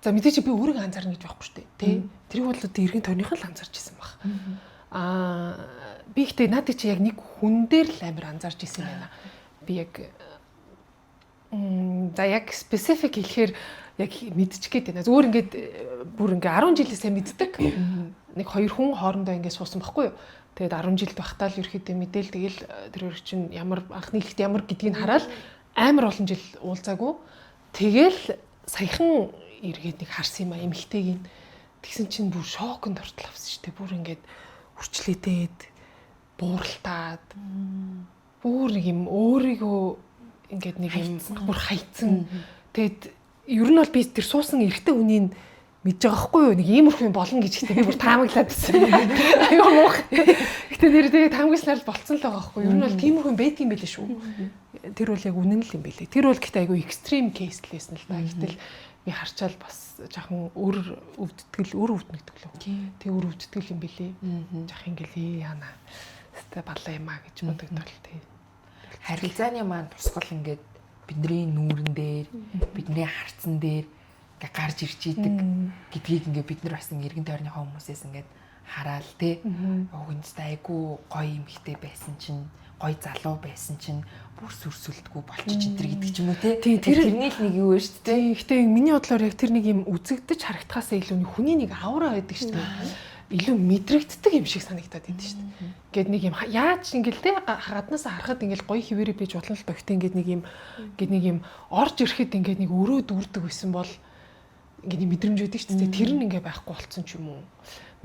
за мэдээч би өөрийгөө анзаарна гэж байхгүй шүү дээ тий. Тэрийг бол одоо эргэн тойрных нь л анзаарч ирсэн баг. Би ихтэй надад чи яг нэг хүн дээр л амар анзаарч ирсэн байна. Би яг за яг specific хэлэхээр яг мэдчих гээд байна. Зүгээр ингээд бүр ингээ 10 жилээс сайн мэддэг. Нэг хоёр хүн хоорондоо ингээ суусан байхгүй юу? Тэгээд 10 жилд байхдаа л ерөөхдөө мэдээл тэгэл тэр хоёр чинь ямар анхны ихт ямар гэдгийг хараад амар олон жил уулзаагүй. Тэгэл саяхан эргээд нэг харсан юм а эмхтэйг. Тэгсэн чинь бүр шоконд ортол авсан шүү дээ. Бүр ингээд үрчлээдээд бууралтаад бүр нэг юм өөрийгөө ингээд нэг юм бүр хайцсан. Тэгэд ер нь бол би тэр суусан эрэгтэй хүнийг мэдж байгаа хгүй юу? Нэг иймэрхүү юм болно гэж ихтэй би бүр таамаглаад байсан. Аюу муух. Гэтэ нэр тэгээ таамагчлал болцсон л байгаа хгүй юу? Ер нь бол тиймэрхүү юм байдаг юм байлээ шүү. Тэр бол яг үнэн л юм байлээ. Тэр бол гэхдээ айгүй экстрим кейс л байсан л да. Гэтэл би харчаал бас жоохон өр өвддөг лөө. Тэг өр өвддөг юм билээ. Жоох ингээл яана. Хэвээ балаа юм а гэж бодогдол тэг. Харилцааны маань тусгал ингээд бидний нүүрэн дээр, бидний харцсан дээр ингээ гарч ирж идэг гэдгийг ингээ бид нар бас эргэн тойрныхоо хүмүүсээс ингээд хараал те. Өгөнцтэй айгу гоё эмхтэй байсан чинь, гоё залуу байсан чинь бүр сүрсүлдэггүй болчих читэр гэдэг ч юм уу те. Тэрний л нэг юу вэ шүү дээ. Гэхдээ миний бодлоор яг тэр нэг юм үзэгдэж харагдахаас илүү хүний нэг аура байдаг шүү дээ. Илүү мэдрэгддэг юм шиг санагдаад байдаг шүү дээ. Ингээд нэг юм яаж ингээл те гаднаас харахад ингээл гоё хിവэрэ бийж болно л багт ингээд нэг юм орж ирэхэд ингээд нэг өрөөд үрдэг байсан бол ингээд мэдрэмж өгдөг шүү дээ. Тэр нь ингээ байхгүй болцсон ч юм уу.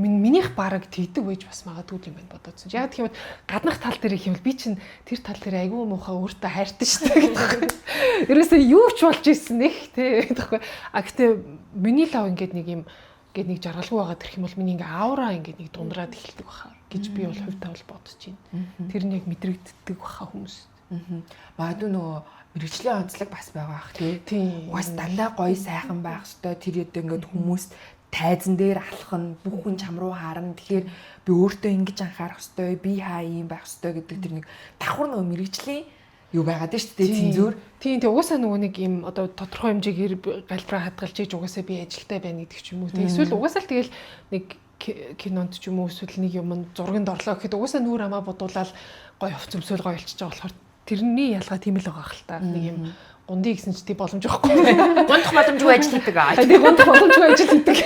Минийх бараг тэгдэг байж бас магадгүй юм байна бодоодсон. Яг тийм гаднах тал дээр их юм би чинь тэр тал дээр айгүй муухай өөртөө хайртай шүү дээ гэдэг. Ерөөсөө юу ч болж ирсэн нэх те гэдэггүй. Гэтээ миний лав ингээд нэг жаргалгүй байгаа тэрх юм бол миний ингээ аура ингээ нэг дундраад эхэлдэг баха гэж би бол хувьдаа бол бодож байна. Тэр нь яг мэдрэгддэг баха хүмүүс. Магадгүй нөгөө мэрэгжлийн онцлог бас байгаа ах тий. Угаас дандаа гоё сайхан байх ёстой. Тэр өдөө ингээд хүмүүс тайзан дээр алах нь бүх хүн чам руу харна. Тэгэхээр би өөртөө ингэж анхаарах ёстой. Би хаа юм байх ёстой гэдэг тэр нэг давхар нөгөө мэрэгжлийн юу байгаад шүү дээ цензуур. Тийм тэг угаасаа нөгөө нэг юм одоо тодорхой хэмжээгээр галбираа хадгалж ийж угаасаа би ажилтай байна гэдэг ч юм уу. Тэг эсвэл угаасаа л тэгэл нэг кинонд ч юм уу эсвэл нэг юм зурганд орлоо гэхэд угаасаа нүүр амаа бодуулаад гоё хувц өмсөөл гоё болчихж байгаа болохоор тэрний ялгаа тийм л байгаа хэл та. Нэг юм гундий гэсэн чи тий боломж байхгүй. Гундах боломжгүй ажил хийдэг аа. Тий гундах боломжгүй ажил хийдэг.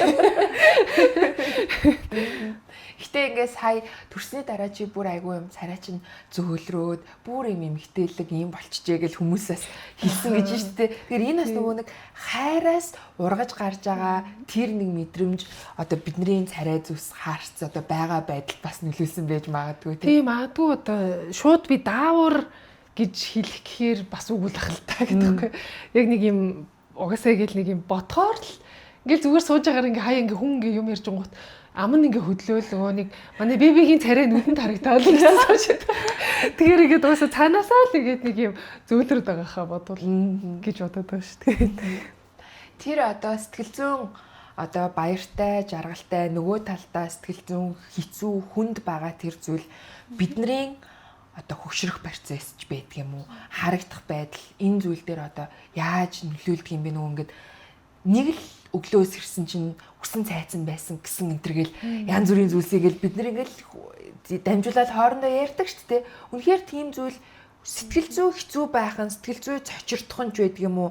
Гэтэ ингээ сая төрсний дараа чи бүр айгүй юм царай чин зөөлрөөд бүр юм эмхтээлэг юм болчихжээ гэж хүмүүсээс хэлсэн гэж шүү дээ. Тэгэхээр энэ бас нөгөө нэг хайраас ургаж гарч байгаа тэр нэг мэдрэмж одоо бидний царай зүс хаарц одоо байгаа байдал бас нөлөөлсөн байж магадгүй тийм магадгүй одоо шууд би даавар гэж хэлэх гэхээр бас үгүй л ахaltaа гэдэг. Яг нэг юм угаасаа гэл нэг юм ботхоор л ингээл зүгээр сууж байгаагаар ингээ хаяа ингээ хүн ингээ юм ярьж гот аман ингээ хөдлөөл нөгөө нэг манай бибигийн царай нүдэнд харагдаад л гэсэн сууж. Тэгэхээр ингээд угаасаа цаанаасаа л ингээд нэг юм зөөлрөд байгаа хаа бодвол гэж бодоод байгаа шүү дээ. Тэр одоо сэтгэл зүйн одоо баяртай, жаргалтай нөгөө талдаа сэтгэл зүйн хэцүү хүнд байгаа тэр зүйл бидний одоо хөгшрөх процесс ч байдаг юм уу? Харагдах байдал энэ зүйл дээр одоо яаж нөлөөлдөг юм бэ нөгөө ингээд нэг л өглөөс ирсэн чинь усан цайцсан байсан гэсэн энтергээл янз бүрийн зүйлсийг бид нар ингээл дамжуулаад хоорондоо ярьдаг шүү дээ. Үнэхээр тийм зүйл сэтгэл зүй хэцүү байхын сэтгэл зүй цочирдох нь ч байдаг юм уу?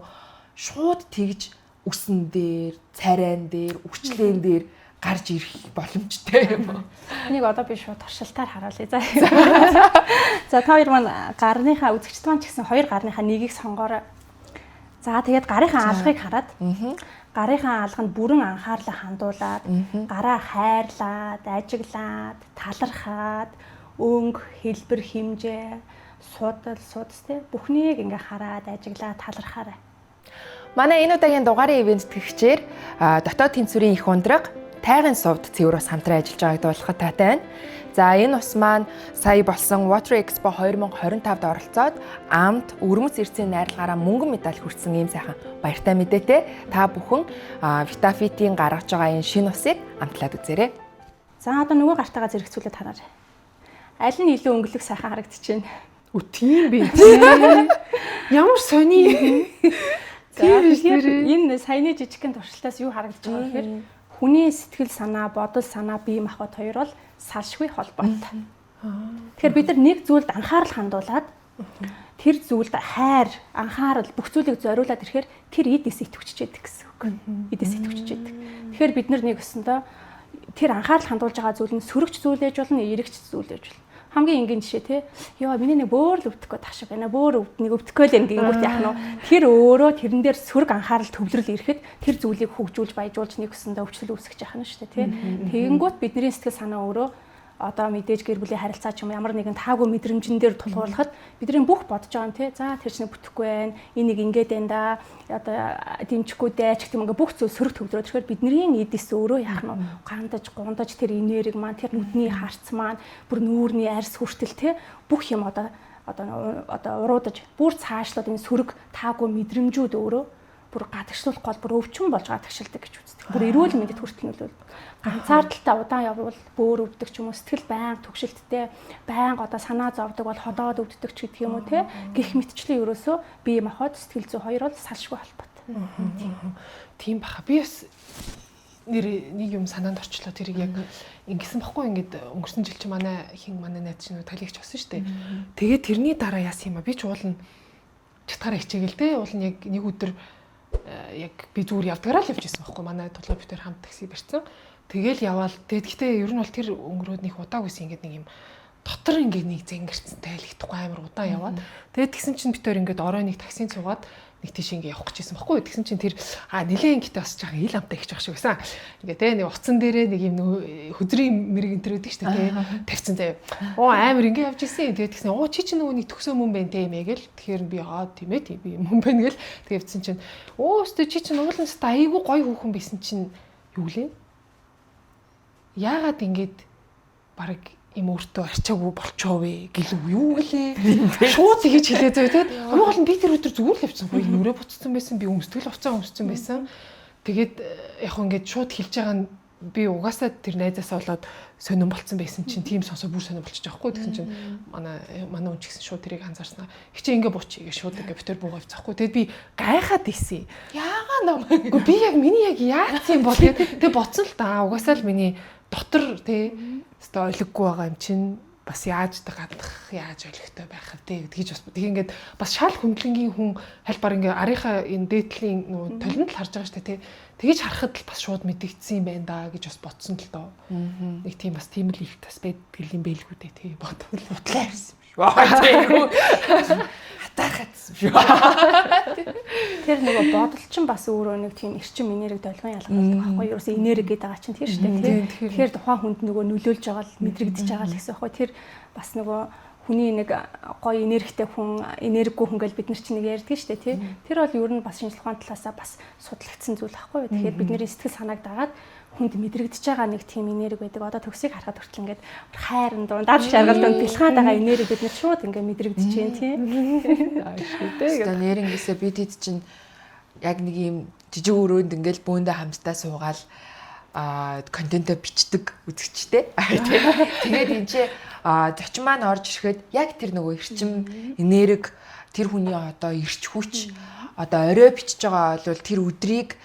Шууд тэгж усан дээр, царайн дээр, үрчлэн дээр гарч ирэх боломжтой юм уу? Энийг одоо би шууд туршилтаар харуулъя. За та хоёр маань гарныхаа үзэгчд маань ч гэсэн хоёр гарныхаа нэгийг сонгоорой. За тэгээд гарынхаа алгыг хараад гарынхаа алганд бүрэн анхаарлаа хандуулад гараа хайрлаад, ажиглаад, талархаад, өнгө, хэлбэр, хэмжээ, судас тэ бүхнийг ингээ хараад, ажиглаад, талархаарай. Манай энэ удаагийн дугаарын ивент тэтгэгчээр дотоод тэнцвэрийн их ундраг Тайган сувд цэвэр бас хамтран ажиллаж байгааг дуулахад таатай байна. За энэ ус маань сая болсон Water Expo 2025-д оролцоод амт өрмөц эрцийн найрлагаараа мөнгөн медаль хүртсэн ийм сайхан баяртай мэдээтэй та бүхэн Vitafi-ийн гаргаж байгаа энэ шинэ усыг амтлаад үзээрэй. За одоо нөгөө гартагаа зэрэгцүүлээд танаар. Аль нь илүү өнгөлөг сайхан харагдчихэв. Тийм би. Ямар сони. Энэ саяны жижигхэн туршилтаас юу харагдаж байгаа гэхээр хүний сэтгэл санаа, бодол санаа, бие махбод хоёр бол салшгүй холбоотой. Тэгэхээр бид нар нэг зүйлд анхаарал хандуулад тэр зүйлд хайр, анхаарал бүх зүйлийг зориулаад ирэхээр тэр эдээс итгэвччихэд гэсэн үг. Эдээс итгэвччихэд. Тэгэхээр бид нар нэг өсөндөө тэр анхаарал хандуулж байгаа зүйл нь сөрөгч зүйл ээж болно, эрэгч зүйл ээж болно. Хамгийн энгийн жишээ те. Йоо миний нэг бөөр л өвдөхгүй тахшиг байна. Бөөр өвдөхгүй л ингэнгүүт яах нь. Тэр өөрөө тэрэн дээр сөрөг анхаарал төвлөрөл ирэхэд тэр зүйлийг хөгжүүлж баяжуулж нэг өсөндөө өвчлөл үүсгэж яах нь шүү дээ те. Тэгэнгүүт бидний сэтгэл санаа өөрөө одоо мэдээж гэр бүлийн харилцаа ч юм ямар нэгэн таагүй мэдрэмжэн дээр тулгуурлахад бидний бүх бодож байгаа юм те. За тэр чинь бүтэхгүй байна. Энийг ингээд байна да. Одоо дэмжихгүй дээ ч гэх юм ингээ бүх зүйл сөрөг төвлөрөөд тэгэхээр бидний эдээс өөрөө яах нь гундаж тэр энерги маань тэр нүдний харц маань бүр нүүрний арьс хүртэл те бүх юм одоо уруудаж бүр цаашлаад энэ сөрөг таагүй мэдрэмжүүд өөрөө бүр гадагшлуулах гол бүр өвчин болж байгаа тагшилдаг гэж үздэг. Бүр эрүүл мэндэд хүртэл нөлөөлдөг. Ганцаардалтай удаан явбал бөөр өвддөг ч юм уу, сэтгэл байнга төгшөлттэй, байнга одоо санаа зовдөг бол ходоод өвддөг ч гэдэг юм уу те. Гэх мэтчлэн ерөөсөө бие махбод сэтгэл зүй хоёр бол салшгүй холбоотой. Тийм баха. Би бас нэг юм санаанд орчлоо тэрийг яг ингэсэн баггүй ингээд өнгөрсөн жил чи манай найз чинь талигч болсон шүү дээ. Тэгээд тэрний дараа яасан юм а би ч уулна чатгараа хичээгээл те. Уулна яг нэг өдөр яг би зүгээр явдгаараа л явж исэн байхгүй манай толгой битэр хамт такси барьсан. Тэгэл яваал. Тэгэхдээ ер нь бол тэр өнгөрөөд нэг удаагүйс ингээд нэг юм дотор ингээд нэг зэнгэрцэнтэй л итгэхгүй амар удаан яваад. Тэгээд тэгсэн чинь битэр ингээд орой нэг таксинд суугаад нэг тийш ингээд явах гэжсэн байхгүй. Тэгсэн чинь тэр нилээн гитэ бас жаахан ил амтай ихж байгаа шиг байсан. Ингээд те нэг уцсан дээрээ нэг юм хөдрийн мэрэг энэ төр өгдөг шүү дээ те. Тавьсан заяа. Амар ингээд явж исэн. Тэгээд тэгсэн чи чинь нөгөө нэг төгсөө мөн байна те юмээ гэл. Тэгэхээр би тийм ээ тийм би мөн байна гэл. Тэгээд чинь өстө чи чинь уулын ста айгу гой хүүхэн байсан чинь юу лээ? Яагаад ингээд баг им өөртөө арчаагүй болчоо вэ гэлв юу гэлээ шууд тэгэж хэлээ зөө тэгээд хамгийн гол нь би тэр өдөр зүгээр л явчихсан гоё нүрээ буцсан байсан би өмсгөл уцаа өмссөн байсан тэгээд яг ингээд шууд хэлж байгаа нь би угаасаа тэр найзаасаа болоод сонирн болцсон байсан чинь тийм сонсоо бүр сонирн болчих жоохгүй тэгсэн чинь манай хүн ч гэсэн шууд тэрийг анзаарснаа хичээ ингээ буучи гэж шууд ингээ битэр буугаа авчихгүй тэгээд би гайхаад ийсэн яагаа намайг би яг миний яг яац юм бол тэгээд боцсон л да угаасаа л миний дотор тий өстой ойлгохгүй байгаа юм чинь бас яаж гадах яаж ойлгохтой байх вэ гэдгийг бас тэг ингээд бас шал хүндлэнгийн хүн хальбар ингээ арийнхаа энэ дээдлийн нөгөө толинд л харж байгаа шүү дээ тий тэгэж харахад л бас шууд мэдэгдсэн юм байна да гэж бас бодсон л доо нэг тийм бас тийм л их тас байдаг юм бэлгүү дээ тий бодвол утлаа ирсэн хатаахацсан шүү. Тэр нөгөө бодол чинь бас өөрөө нэг тийм эрчим энерги долгион ялгардаг байхгүй юу? Ерөөсөө энерги гэдэг байгаа чинь тэр шүү дээ. Тэгэхээр тухайн хүнд нөгөө нөлөөлж байгаа л мэдрэгдэж байгаа л гэсэн байхгүй. Тэр бас нөгөө хүний нэг гоё энергитэй хүн, энергигүй хүн гэж бид нар чинь нэг ярьдаг шүү дээ тий. Тэр бол ер нь бас шинжлэх ухааны талаасаа бас судлагдсан зүйл байхгүй юу? Тэгэхээр бидний сэтгэл санааг дагаад хүнд мэдрэгдэж байгаа нэг тийм энерги байдаг. Одоо төгсийг харахад хүртэл ингээд хайрын дундаад шаргал дунд бэлхаад байгаа энерги бид нар шууд ингээд мэдрэгдэж байна тийм. Одоо нэрнгээсээ бид хэд чинь яг нэг юм жижиг өрөөнд ингээд бөөндөө хамтдаа суугаал контентоо бичдэг үзэгчтэй. Тэгээд энэ чи зочин маань орж ирэхэд яг тэр нөгөө эрчим энерги тэр хүний одоо эрч хүч одоо орой бичиж байгаа бол тэр өдрийг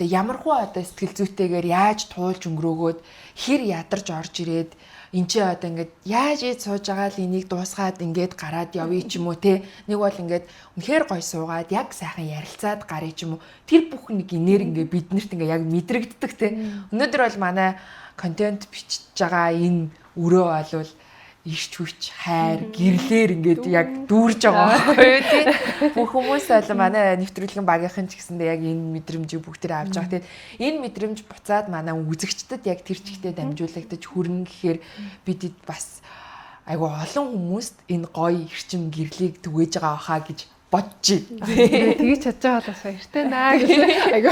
ямархуу одоо сэтгэл зүйтэйгээр яаж туулж өнгөрөөгөөд хэр ядарч орж ирээд эн чи одоо ингээд яаж ий сууж байгаа л энийг дуусгаад ингээд гараад явъя ч юм уу те нэг бол ингээд үнэхээр гой суугаад яг сайхан ярилцаад гарыг ч юм уу тэр бүх нэг энерги ингээд биднэрт ингээд яг мэдрэгддэг те өнөөдөр бол манай контент бичиж байгаа энэ өрөө болвол ирч хүч хайр гэрлэр ингээд яг дүүрж байгаа байхгүй юу тий бүх хүмүүс бол манай нэвтрүүлгийн багийнхан ч гэсэндээ яг энэ мэдрэмжийг бүгдээ авч байгаа. Тэгээд энэ мэдрэмж буцаад манай үзэгчдэд яг тэр чигтээ дамжуулагдаж хүрнэ гэхээр бид бас айгу олон хүмүүст энэ гоё эрчим гэрлийг түгээж байгаа хаа гэж бодчих. Тэгж чадж байгаа бол баяртай наа гэсэн айгу.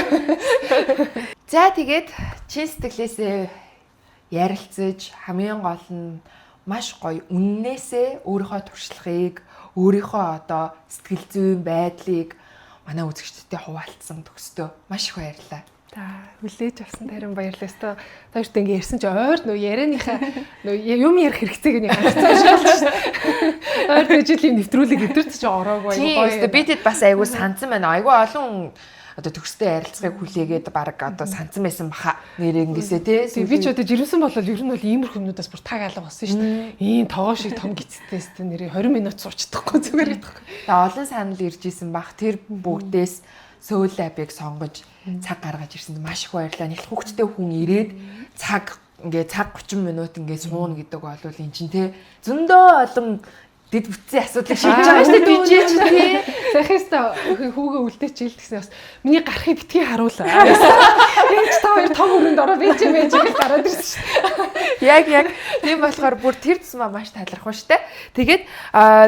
За тэгээд чин сэтгэлээсээ ярилцаж хамгийн гол нь маш гоё үннээсээ өөрийнхөө туршлагыг, өөрийнхөө одоо сэтгэл зүйн байдлыг манай үзэгчдэдтэй хуваалцсан төгсдөө маш их баярлалаа. За хүлээж авсан тарин баярлалаа. Та хоёрт ингээ ярьсан чи ойр нөө ярианыхаа нөө юм ярих хэрэгцээг нэг харцсан шалж шээ. Ойр төжил юм нэвтрүүлэг өдөрт ч ороогүй гоё. Би тэд бас айгүй сансан байна. Айгүй олон одоо төгстэй ярилцлагыг хүлээгээд баг одоо сансан байсан баха. Нэр ингэсээ тий. Би ч одоо жирэмсэн болол ер нь бол иймэрхүү юмнуудаас бүр таг алга болсон шүү дээ. Ийм тоогоо шиг том гистэйс нэр 20 минут суучдахгүй зүгээр гэдэг. Тэгээ олон санал ирж исэн бах. Тэр бүгдээс Soul Lab-ыг сонгож цаг гаргаж ирсэнд маш их баярлалаа. Нэг хүүхдтэй хүн ирээд цаг 30 минут ингээ сууна гэдэг бол эн чинь те зөндөө олон дэд бүтцийн асуудлыг шийдэж байгаа шүү дээ. Би ч тий. Захиста хүүгээ үлдээч ил гэсэн бас миний гарахыг битгий харуулаа. Энэ ч та хоёр том өрөнд ороо би ч гэж гараад ирсэн шүү Яг дээ. тийм болохоор бүр тэр тусмаа маш талархав штэ. Тэгээд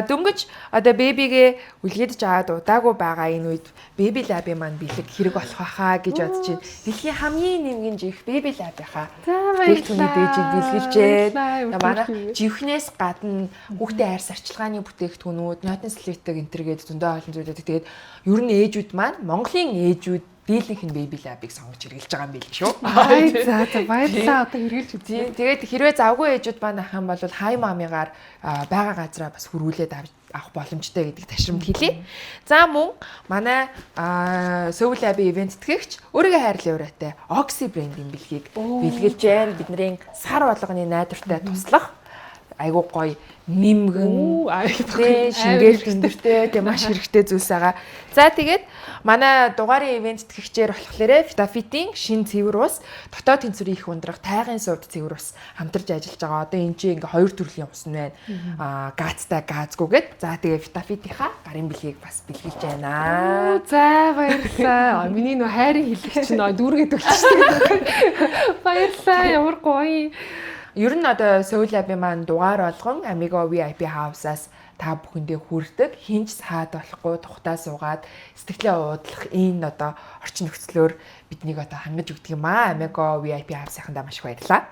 дөнгөж одоо бэбигээ үлгээж аваад удаагүй байгаа энэ үед Baby Lab-ийн маань бэлэг хэрэг болох байхаа гэж бодож байна. Дэлхийн хамгийн нэмгэн жих Baby Lab-ийнхаа дэх түүний дээжийг бэлгэлжээ. Манай живхнээс гадна хүүхдээ хайр сарчилгааны бүтээгдэхүүнүүд, нотны слитэг энтергээд зөндөө олон зүйлүүд. Тэгээд ер нь ээжүүд маань Монголын ээжүүд дийлэнх нь Baby Lab-ыг сонгож хэрэгжилж байгаа юм биш үү? За баярлалаа. Одоо хэрэгжилж үзье. Тэгээд хэрвээ завгүй ээжүүд маань ах юм бол Hi Mommy-гаар байгаа газараа бас хөрвүүлээд авах боломжтой гэдэг ташрамд хэлье. За мөн манай Soul Lab-ийн ивент тэтгэгч өөрийгөө хайрлын ураатай Oxy брендийн бэлгийг бэлгэлж байна. Бидний сар болгоны найдвартай туслах айгуу гоё нимгэн шингээл хөндөртэй тийм маш хэрэгтэй зүйлс байгаа. За тэгээд манай дугаарын ивент тэтгэгчээр болохоор Vitafit-ийн шинэ цэвэр ус, дотоод тэнцвэрийн их ундрах тайгын сувд цэвэр ус хамтарч ажиллаж байгаа. Одоо энэ чинь ингээ хоёр төрлийн ус нь байна. Газтай, газгүйгээд. За тэгээд Vitafit-ийнхаа гарын бэлгийг бас бэлгэлж байна. За баярлалаа. Миний нөө хайрын хэлэг чинь дүүргээд өгч. Баярлалаа. Ямар гоё. Ер нь одоо Soul Lab-ийн маань дугаар болгон Amigo VIP House-аас та бүхэндээ хүрдэг. Хинч саад болохгүй тухтаа суугаад сэтгэлээ уудлах энэ одоо орчин нөхцлөөр биднийг одоо хангаж өгдөг юм аа. Amigo VIP House-ийнхандаа маш их баярлалаа.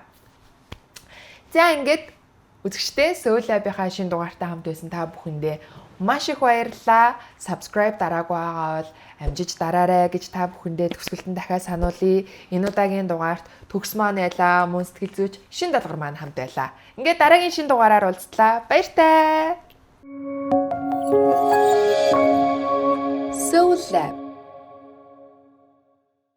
За ингээд үзэгчдээ Soul Lab-ийнхаа шинэ дугаартай хамт байсан та бүхэндээ маш их баярлалаа. Subscribe дараагүй байгаа бол амжиж дараарай гэж та бүхэндээ төгсгөлтөнд дахиад сануулъя. Энэ удаагийн дугаарт төгс маань байлаа, мөн сэтгэл зүйч шинэ даалгавар маань хамт байлаа. Ингээд дараагийн шинэ дугаараар уулзлаа. Баяртай. Soul Lab